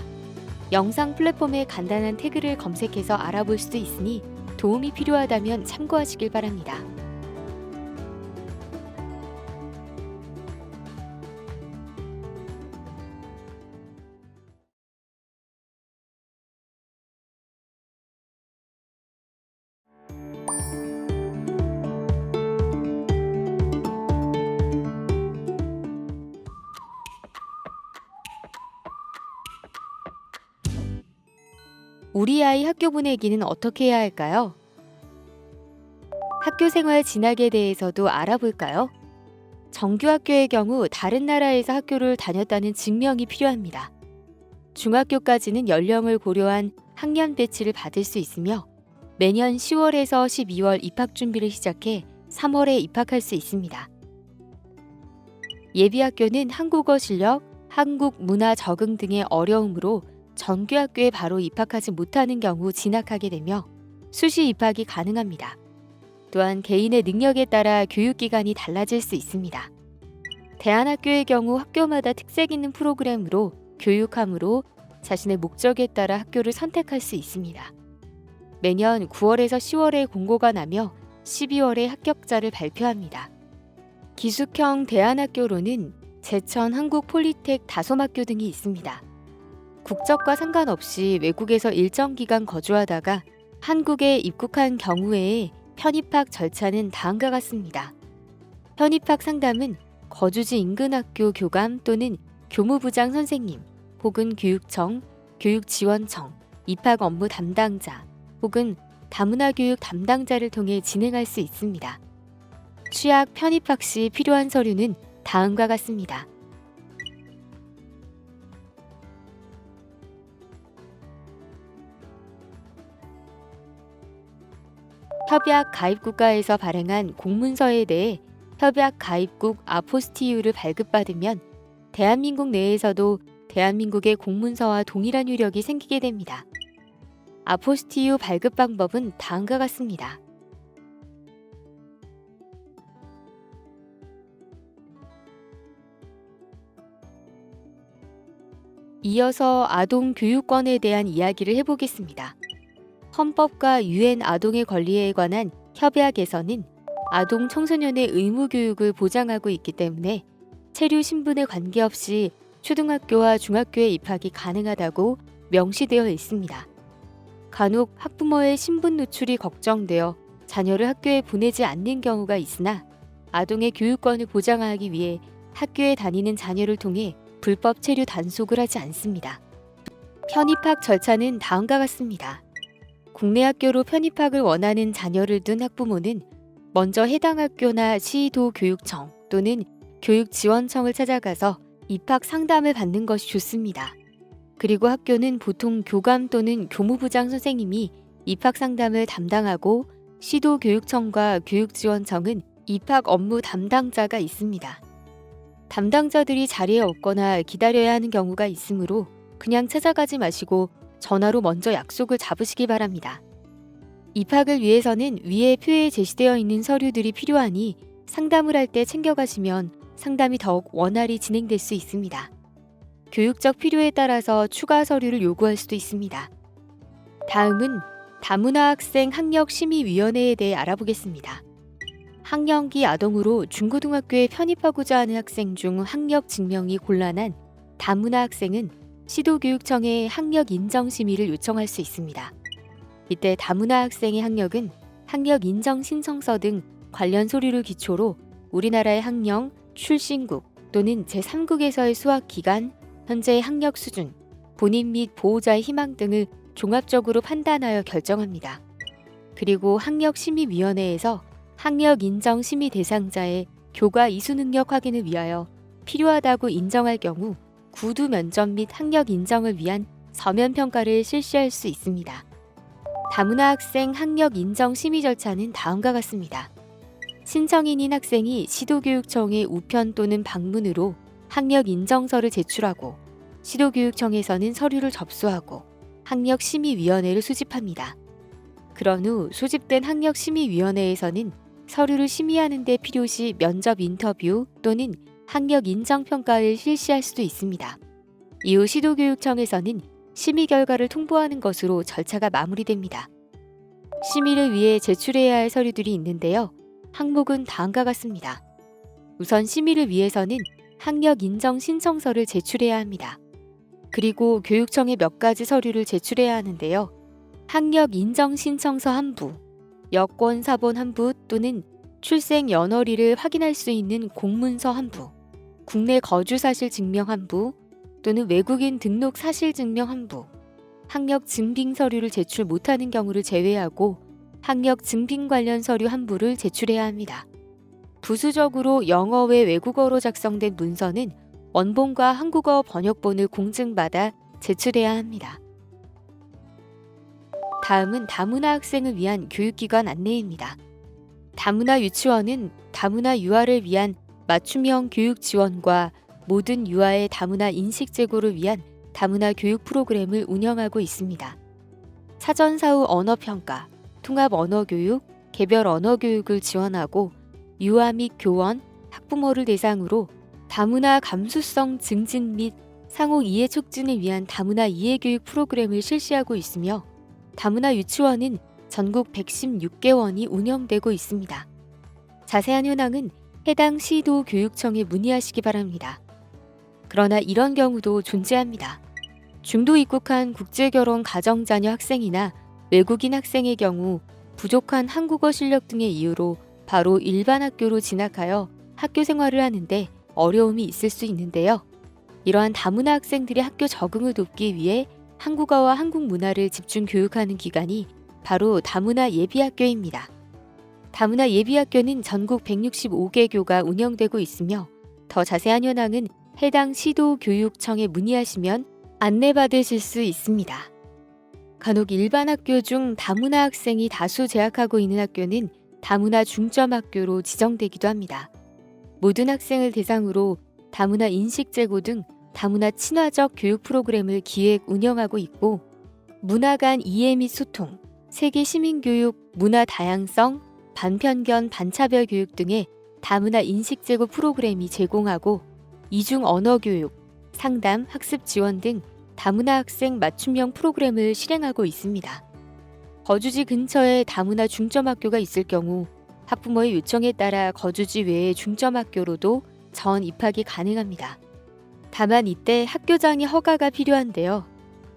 영상 플랫폼에 간단한 태그를 검색해서 알아볼 수도 있으니 도움이 필요하다면 참고하시길 바랍니다. 우리 아이 학교 보내기는 어떻게 해야 할까요? 학교 생활 진학에 대해서도 알아볼까요? 정규학교의 경우 다른 나라에서 학교를 다녔다는 증명이 필요합니다. 중학교까지는 연령을 고려한 학년 배치를 받을 수 있으며 매년 10월에서 12월 입학 준비를 시작해 3월에 입학할 수 있습니다. 예비학교는 한국어 실력, 한국 문화 적응 등의 어려움으로 정규학교에 바로 입학하지 못하는 경우 진학하게 되며 수시 입학이 가능합니다. 또한 개인의 능력에 따라 교육기간이 달라질 수 있습니다. 대안학교의 경우 학교마다 특색 있는 프로그램으로 교육함으로 자신의 목적에 따라 학교를 선택할 수 있습니다. 매년 9월에서 10월에 공고가 나며 12월에 합격자를 발표합니다. 기숙형 대안학교로는 제천 한국폴리텍 다솜학교 등이 있습니다. 국적과 상관없이 외국에서 일정 기간 거주하다가 한국에 입국한 경우에 편입학 절차는 다음과 같습니다. 편입학 상담은 거주지 인근 학교 교감 또는 교무부장 선생님 혹은 교육청, 교육지원청, 입학 업무 담당자 혹은 다문화 교육 담당자를 통해 진행할 수 있습니다. 취약 편입학 시 필요한 서류는 다음과 같습니다. 협약 가입국가에서 발행한 공문서에 대해 협약 가입국 아포스티유를 발급받으면 대한민국 내에서도 대한민국의 공문서와 동일한 효력이 생기게 됩니다. 아포스티유 발급 방법은 다음과 같습니다. 이어서 아동 교육권에 대한 이야기를 해보겠습니다. 헌법과 유엔 아동의 권리에 관한 협약에서는 아동 청소년의 의무 교육을 보장하고 있기 때문에 체류 신분에 관계없이 초등학교와 중학교에 입학이 가능하다고 명시되어 있습니다. 간혹 학부모의 신분 노출이 걱정되어 자녀를 학교에 보내지 않는 경우가 있으나 아동의 교육권을 보장하기 위해 학교에 다니는 자녀를 통해 불법 체류 단속을 하지 않습니다. 편입학 절차는 다음과 같습니다. 국내 학교로 편입학을 원하는 자녀를 둔 학부모는 먼저 해당 학교나 시도교육청 또는 교육지원청을 찾아가서 입학 상담을 받는 것이 좋습니다. 그리고 학교는 보통 교감 또는 교무부장 선생님이 입학 상담을 담당하고 시도교육청과 교육지원청은 입학 업무 담당자가 있습니다. 담당자들이 자리에 없거나 기다려야 하는 경우가 있으므로 그냥 찾아가지 마시고 전화로 먼저 약속을 잡으시기 바랍니다. 입학을 위해서는 위에 표에 제시되어 있는 서류들이 필요하니 상담을 할 때 챙겨가시면 상담이 더욱 원활히 진행될 수 있습니다. 교육적 필요에 따라서 추가 서류를 요구할 수도 있습니다. 다음은 다문화 학생 학력심의위원회에 대해 알아보겠습니다. 학령기 아동으로 중고등학교에 편입하고자 하는 학생 중 학력 증명이 곤란한 다문화 학생은 시도교육청에 학력 인정 심의를 요청할 수 있습니다. 이때 다문화 학생의 학력은 학력 인정 신청서 등 관련 서류를 기초로 우리나라의 학령, 출신국 또는 제3국에서의 수학 기간, 현재의 학력 수준, 본인 및 보호자의 희망 등을 종합적으로 판단하여 결정합니다. 그리고 학력심의위원회에서 학력 인정 심의 대상자의 교과 이수 능력 확인을 위하여 필요하다고 인정할 경우 구두 면접 및 학력 인정을 위한 서면 평가를 실시할 수 있습니다. 다문화 학생 학력 인정 심의 절차는 다음과 같습니다. 신청인인 학생이 시도교육청의 우편 또는 방문으로 학력 인정서를 제출하고 시도교육청에서는 서류를 접수하고 학력심의위원회를 소집합니다. 그런 후 소집된 학력심의위원회에서는 서류를 심의하는 데 필요시 면접 인터뷰 또는 학력 인정 평가를 실시할 수도 있습니다. 이후 시도교육청에서는 심의 결과를 통보하는 것으로 절차가 마무리됩니다. 심의를 위해 제출해야 할 서류들이 있는데요. 항목은 다음과 같습니다. 우선 심의를 위해서는 학력 인정 신청서를 제출해야 합니다. 그리고 교육청에 몇 가지 서류를 제출해야 하는데요. 학력 인정 신청서 한 부, 여권 사본 한 부 또는 출생 연월일을 확인할 수 있는 공문서 한 부, 국내 거주 사실 증명 한 부 또는 외국인 등록 사실 증명 한 부, 학력 증빙 서류를 제출 못하는 경우를 제외하고 학력 증빙 관련 서류 한 부를 제출해야 합니다. 부수적으로 영어 외 외국어로 작성된 문서는 원본과 한국어 번역본을 공증받아 제출해야 합니다. 다음은 다문화 학생을 위한 교육기관 안내입니다. 다문화 유치원은 다문화 유아를 위한 맞춤형 교육 지원과 모든 유아의 다문화 인식 제고를 위한 다문화 교육 프로그램을 운영하고 있습니다. 사전 사후 언어 평가, 통합 언어 교육, 개별 언어 교육을 지원하고 유아 및 교원, 학부모를 대상으로 다문화 감수성 증진 및 상호 이해 촉진을 위한 다문화 이해 교육 프로그램을 실시하고 있으며 다문화 유치원은 전국 116개원이 운영되고 있습니다. 자세한 현황은 해당 시도 교육청에 문의하시기 바랍니다. 그러나 이런 경우도 존재합니다. 중도 입국한 국제결혼 가정자녀 학생이나 외국인 학생의 경우 부족한 한국어 실력 등의 이유로 바로 일반 학교로 진학하여 학교 생활을 하는데 어려움이 있을 수 있는데요. 이러한 다문화 학생들의 학교 적응을 돕기 위해 한국어와 한국 문화를 집중 교육하는 기관이 바로 다문화 예비학교입니다. 다문화 예비학교는 전국 165개 교가 운영되고 있으며 더 자세한 현황은 해당 시도교육청에 문의하시면 안내받으실 수 있습니다. 간혹 일반 학교 중 다문화 학생이 다수 재학하고 있는 학교는 다문화 중점 학교로 지정되기도 합니다. 모든 학생을 대상으로 다문화 인식 제고 등 다문화 친화적 교육 프로그램을 기획 운영하고 있고, 문화 간 이해 및 소통, 세계 시민교육, 문화 다양성, 반편견, 반차별 교육 등의 다문화 인식 제고 프로그램이 제공하고, 이중 언어 교육, 상담, 학습 지원 등 다문화 학생 맞춤형 프로그램을 실행하고 있습니다. 거주지 근처에 다문화 중점 학교가 있을 경우 학부모의 요청에 따라 거주지 외의 중점 학교로도 전 입학이 가능합니다. 다만 이때 학교장의 허가가 필요한데요.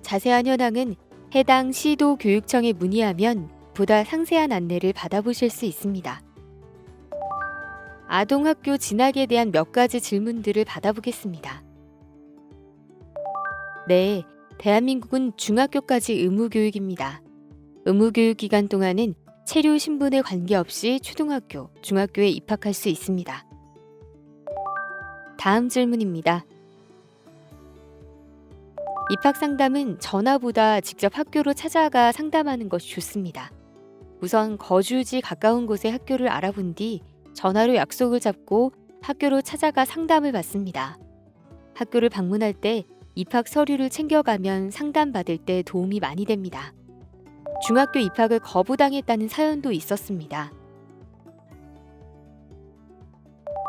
자세한 현황은 해당 시도 교육청에 문의하면 보다 상세한 안내를 받아보실 수 있습니다. 아동학교 진학에 대한 몇 가지 질문들을 받아보겠습니다. 네, 대한민국은 중학교까지 의무교육입니다. 의무교육 기간 동안은 체류 신분에 관계없이 초등학교, 중학교에 입학할 수 있습니다. 다음 질문입니다. 입학 상담은 전화보다 직접 학교로 찾아가 상담하는 것이 좋습니다. 우선 거주지 가까운 곳에 학교를 알아본 뒤 전화로 약속을 잡고 학교로 찾아가 상담을 받습니다. 학교를 방문할 때 입학 서류를 챙겨가면 상담받을 때 도움이 많이 됩니다. 중학교 입학을 거부당했다는 사연도 있었습니다.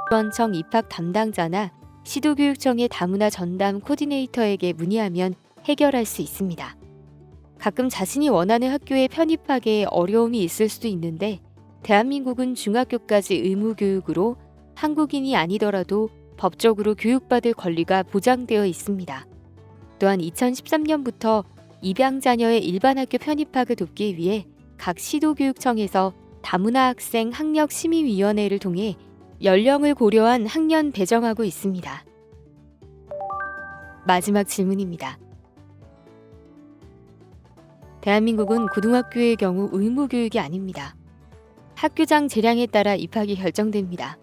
지원청 입학 담당자나 시도교육청의 다문화 전담 코디네이터에게 문의하면 해결할 수 있습니다. 가끔 자신이 원하는 학교에 편입하기에 어려움이 있을 수도 있는데, 대한민국은 중학교까지 의무교육으로 한국인이 아니더라도 법적으로 교육받을 권리가 보장되어 있습니다. 또한 2013년부터 입양 자녀의 일반 학교 편입학을 돕기 위해 각 시도교육청에서 다문화 학생 학력 심의위원회를 통해 연령을 고려한 학년 배정하고 있습니다. 마지막 질문입니다. 대한민국은 고등학교의 경우 의무교육이 아닙니다. 학교장 재량에 따라 입학이 결정됩니다.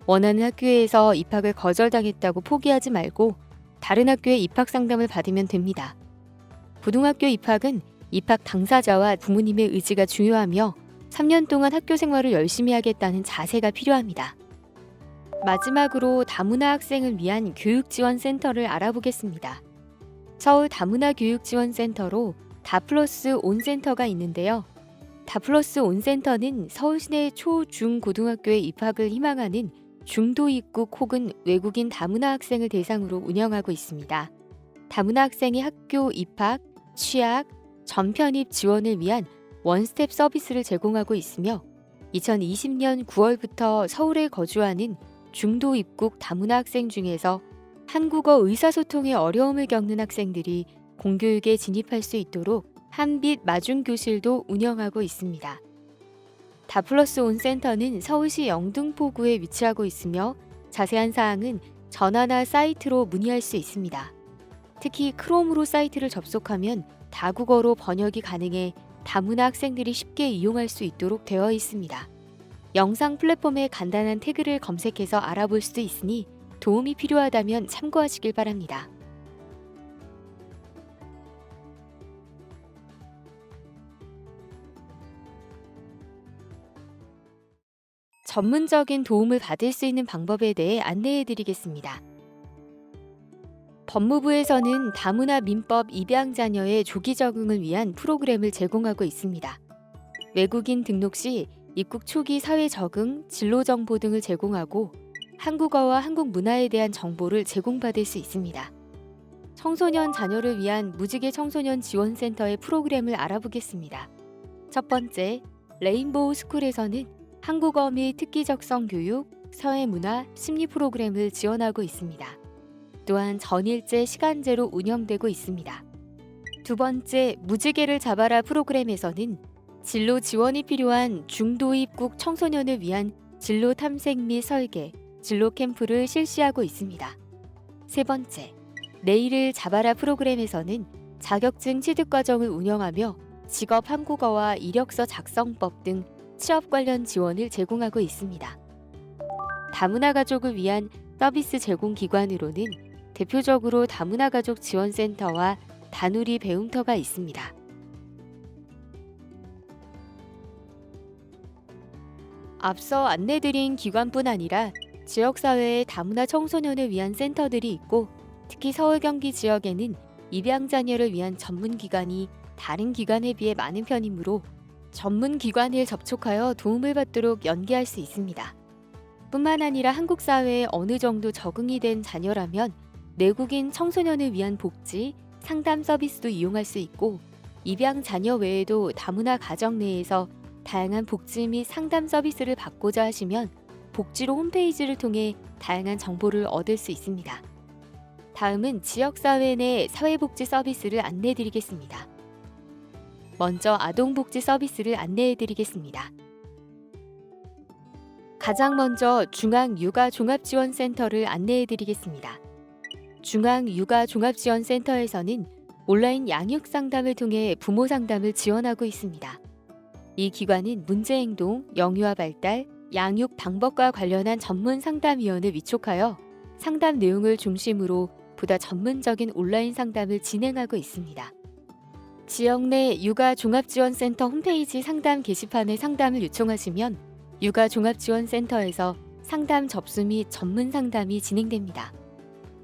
원하는 학교에서 입학을 거절당했다고 포기하지 말고 다른 학교에 입학 상담을 받으면 됩니다. 고등학교 입학은 입학 당사자와 부모님의 의지가 중요하며 3년 동안 학교 생활을 열심히 하겠다는 자세가 필요합니다. 마지막으로 다문화 학생을 위한 교육지원센터를 알아보겠습니다. 서울 다문화 교육지원센터로 다플러스 온센터가 있는데요. 다플러스 온센터는 서울 시내 초, 중, 고등학교에 입학을 희망하는 중도 입국 혹은 외국인 다문화 학생을 대상으로 운영하고 있습니다. 다문화 학생의 학교 입학, 취학, 전편입 지원을 위한 원스텝 서비스를 제공하고 있으며 2020년 9월부터 서울에 거주하는 중도 입국 다문화 학생 중에서 한국어 의사소통에 어려움을 겪는 학생들이 공교육에 진입할 수 있도록 한빛 마중교실도 운영하고 있습니다. 다플러스 온센터는 서울시 영등포구에 위치하고 있으며 자세한 사항은 전화나 사이트로 문의할 수 있습니다. 특히 크롬으로 사이트를 접속하면 다국어로 번역이 가능해 다문화 학생들이 쉽게 이용할 수 있도록 되어 있습니다. 영상 플랫폼에 간단한 태그를 검색해서 알아볼 수도 있으니 도움이 필요하다면 참고하시길 바랍니다. 전문적인 도움을 받을 수 있는 방법에 대해 안내해 드리겠습니다. 법무부에서는 다문화 민법 입양 자녀의 조기 적응을 위한 프로그램을 제공하고 있습니다. 외국인 등록 시 입국 초기 사회 적응, 진로 정보 등을 제공하고 한국어와 한국 문화에 대한 정보를 제공받을 수 있습니다. 청소년 자녀를 위한 무지개 청소년 지원센터의 프로그램을 알아보겠습니다. 첫 번째, 레인보우 스쿨에서는 한국어 및 특기적성 교육, 사회문화, 심리 프로그램을 지원하고 있습니다. 또한 전일제 시간제로 운영되고 있습니다. 두 번째, 무지개를 잡아라 프로그램에서는 진로 지원이 필요한 중도 입국 청소년을 위한 진로 탐색 및 설계, 진로 캠프를 실시하고 있습니다. 세 번째, 내일을 잡아라 프로그램에서는 자격증 취득 과정을 운영하며 직업 한국어와 이력서 작성법 등 취업 관련 지원을 제공하고 있습니다. 다문화 가족을 위한 서비스 제공 기관으로는 대표적으로 다문화 가족 지원센터와 다누리 배움터가 있습니다. 앞서 안내드린 기관뿐 아니라 지역사회에 다문화 청소년을 위한 센터들이 있고 특히 서울 경기 지역에는 입양 자녀를 위한 전문기관이 다른 기관에 비해 많은 편이므로 전문기관을 접촉하여 도움을 받도록 연계할 수 있습니다. 뿐만 아니라 한국 사회에 어느 정도 적응이 된 자녀라면 내국인 청소년을 위한 복지, 상담 서비스도 이용할 수 있고 입양 자녀 외에도 다문화 가정 내에서 다양한 복지 및 상담 서비스를 받고자 하시면 복지로 홈페이지를 통해 다양한 정보를 얻을 수 있습니다. 다음은 지역사회 내 사회복지 서비스를 안내해드리겠습니다. 먼저 아동복지 서비스를 안내해드리겠습니다. 가장 먼저 중앙육아종합지원센터를 안내해드리겠습니다. 중앙육아종합지원센터에서는 온라인 양육 상담을 통해 부모 상담을 지원하고 있습니다. 이 기관은 문제행동, 영유아 발달, 양육 방법과 관련한 전문 상담위원을 위촉하여 상담 내용을 중심으로 보다 전문적인 온라인 상담을 진행하고 있습니다. 지역 내 육아종합지원센터 홈페이지 상담 게시판에 상담을 요청하시면 육아종합지원센터에서 상담 접수 및 전문 상담이 진행됩니다.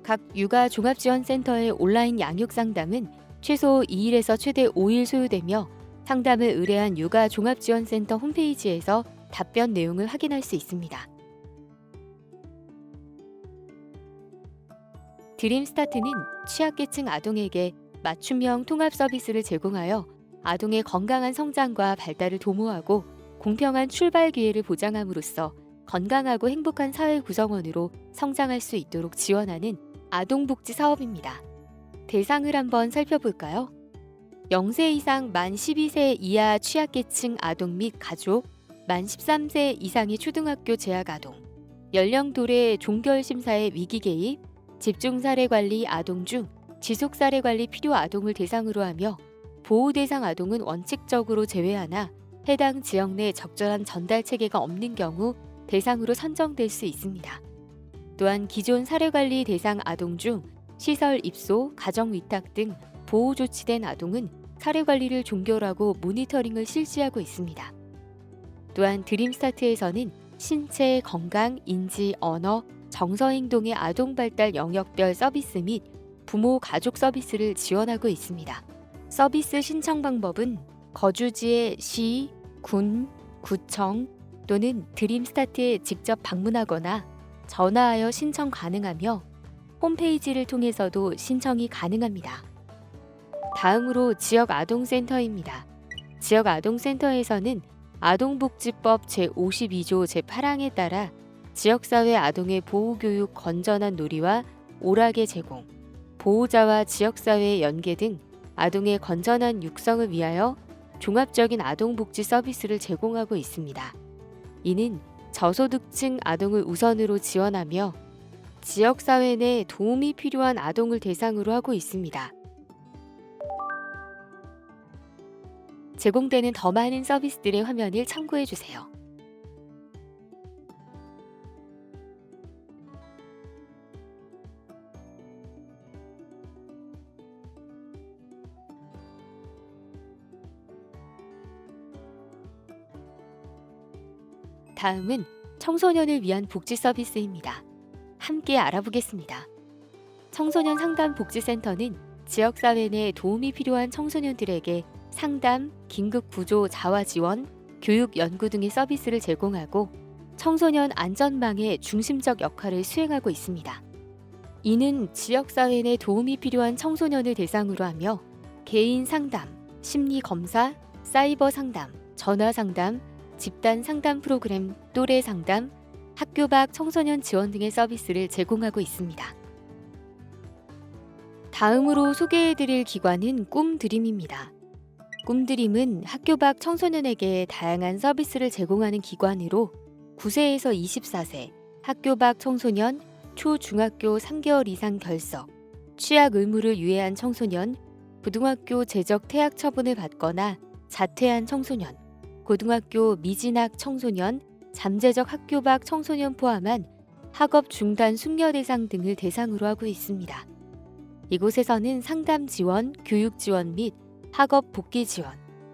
각 육아종합지원센터의 온라인 양육 상담은 최소 2일에서 최대 5일 소요되며 상담을 의뢰한 육아종합지원센터 홈페이지에서 답변 내용을 확인할 수 있습니다. 드림스타트는 취약계층 아동에게 맞춤형 통합 서비스를 제공하여 아동의 건강한 성장과 발달을 도모하고 공평한 출발 기회를 보장함으로써 건강하고 행복한 사회 구성원으로 성장할 수 있도록 지원하는 아동복지 사업입니다. 대상을 한번 살펴볼까요? 0세 이상 만 12세 이하 취약계층 아동 및 가족, 만 13세 이상의 초등학교 재학 아동, 연령도래 종결심사의 위기 개입, 집중사례관리 아동 중 지속사례관리 필요 아동을 대상으로 하며 보호 대상 아동은 원칙적으로 제외하나 해당 지역 내 적절한 전달 체계가 없는 경우 대상으로 선정될 수 있습니다. 또한 기존 사례관리 대상 아동 중 시설 입소, 가정 위탁 등 보호 조치된 아동은 사례관리를 종결하고 모니터링을 실시하고 있습니다. 또한 드림스타트에서는 신체, 건강, 인지, 언어, 정서행동의 아동 발달 영역별 서비스 및 부모 가족 서비스를 지원하고 있습니다. 서비스 신청 방법은 거주지의 시, 군, 구청 또는 드림스타트에 직접 방문하거나 전화하여 신청 가능하며 홈페이지를 통해서도 신청이 가능합니다. 다음으로 지역 아동센터입니다. 지역 아동센터에서는 아동복지법 제52조 제8항에 따라 지역사회 아동의 보호교육 건전한 놀이와 오락의 제공, 보호자와 지역사회의 연계 등 아동의 건전한 육성을 위하여 종합적인 아동복지 서비스를 제공하고 있습니다. 이는 저소득층 아동을 우선으로 지원하며 지역사회 내 도움이 필요한 아동을 대상으로 하고 있습니다. 제공되는 더 많은 서비스들의 화면을 참고해 주세요. 다음은 청소년을 위한 복지 서비스입니다. 함께 알아보겠습니다. 청소년 상담 복지센터는 지역사회 내 도움이 필요한 청소년들에게 상담, 긴급 구조 자화 지원, 교육 연구 등의 서비스를 제공하고 청소년 안전망의 중심적 역할을 수행하고 있습니다. 이는 지역사회 내 도움이 필요한 청소년을 대상으로 하며 개인 상담, 심리 검사, 사이버 상담, 전화 상담, 집단 상담 프로그램, 또래 상담, 학교 밖 청소년 지원 등의 서비스를 제공하고 있습니다. 다음으로 소개해드릴 기관은 꿈드림입니다. 꿈드림은 학교 밖 청소년에게 다양한 서비스를 제공하는 기관으로 9세에서 24세, 학교 밖 청소년, 초중학교 3개월 이상 결석, 취약 의무를 유예한 청소년, 고등학교 재적 퇴학 처분을 받거나 자퇴한 청소년, 고등학교 미진학 청소년, 잠재적 학교 밖 청소년 포함한 학업 중단 숙려 대상 등을 대상으로 하고 있습니다. 이곳에서는 상담 지원, 교육 지원 및 학업 복귀 지원,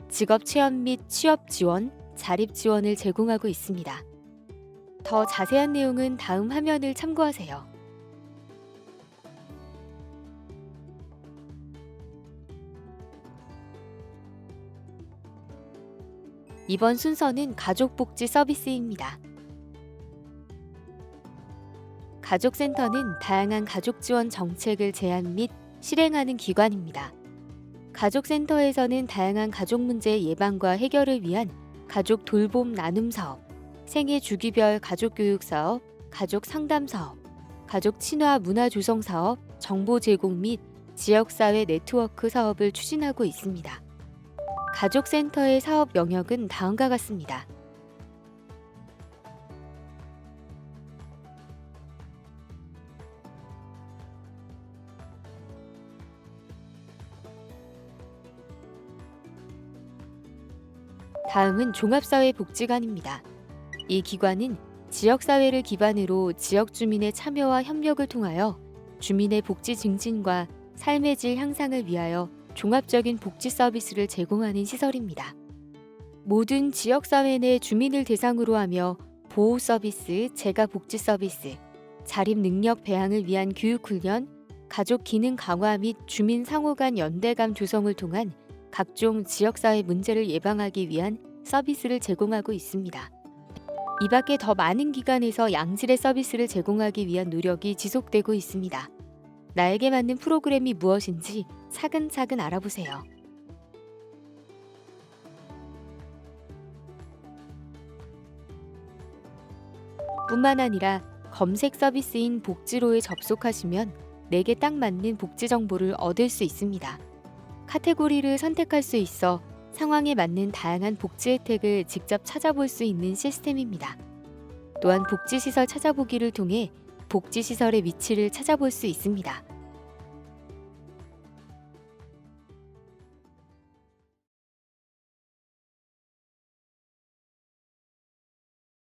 직업 체험 및 취업 지원, 자립 지원을 제공하고 있습니다. 더 자세한 내용은 다음 화면을 참고하세요. 이번 순서는 가족복지 서비스입니다. 가족센터는 다양한 가족 지원 정책을 제안 및 실행하는 기관입니다. 가족센터에서는 다양한 가족 문제 예방과 해결을 위한 가족 돌봄 나눔 사업, 생애 주기별 가족 교육 사업, 가족 상담 사업, 가족 친화 문화 조성 사업, 정보 제공 및 지역사회 네트워크 사업을 추진하고 있습니다. 가족센터의 사업 영역은 다음과 같습니다. 다음은 종합사회복지관입니다. 이 기관은 지역사회를 기반으로 지역 주민의 참여와 협력을 통하여 주민의 복지 증진과 삶의 질 향상을 위하여 종합적인 복지 서비스를 제공하는 시설입니다. 모든 지역사회 내 주민을 대상으로 하며 보호 서비스, 재가 복지 서비스, 자립 능력 배양을 위한 교육훈련, 가족 기능 강화 및 주민 상호 간 연대감 조성을 통한 각종 지역사회 문제를 예방하기 위한 서비스를 제공하고 있습니다. 이 밖에 더 많은 기관에서 양질의 서비스를 제공하기 위한 노력이 지속되고 있습니다. 나에게 맞는 프로그램이 무엇인지 차근차근 알아보세요. 뿐만 아니라 검색 서비스인 복지로에 접속하시면 내게 딱 맞는 복지 정보를 얻을 수 있습니다. 카테고리를 선택할 수 있어 상황에 맞는 다양한 복지 혜택을 직접 찾아볼 수 있는 시스템입니다. 또한 복지시설 찾아보기를 통해 복지시설의 위치를 찾아볼 수 있습니다.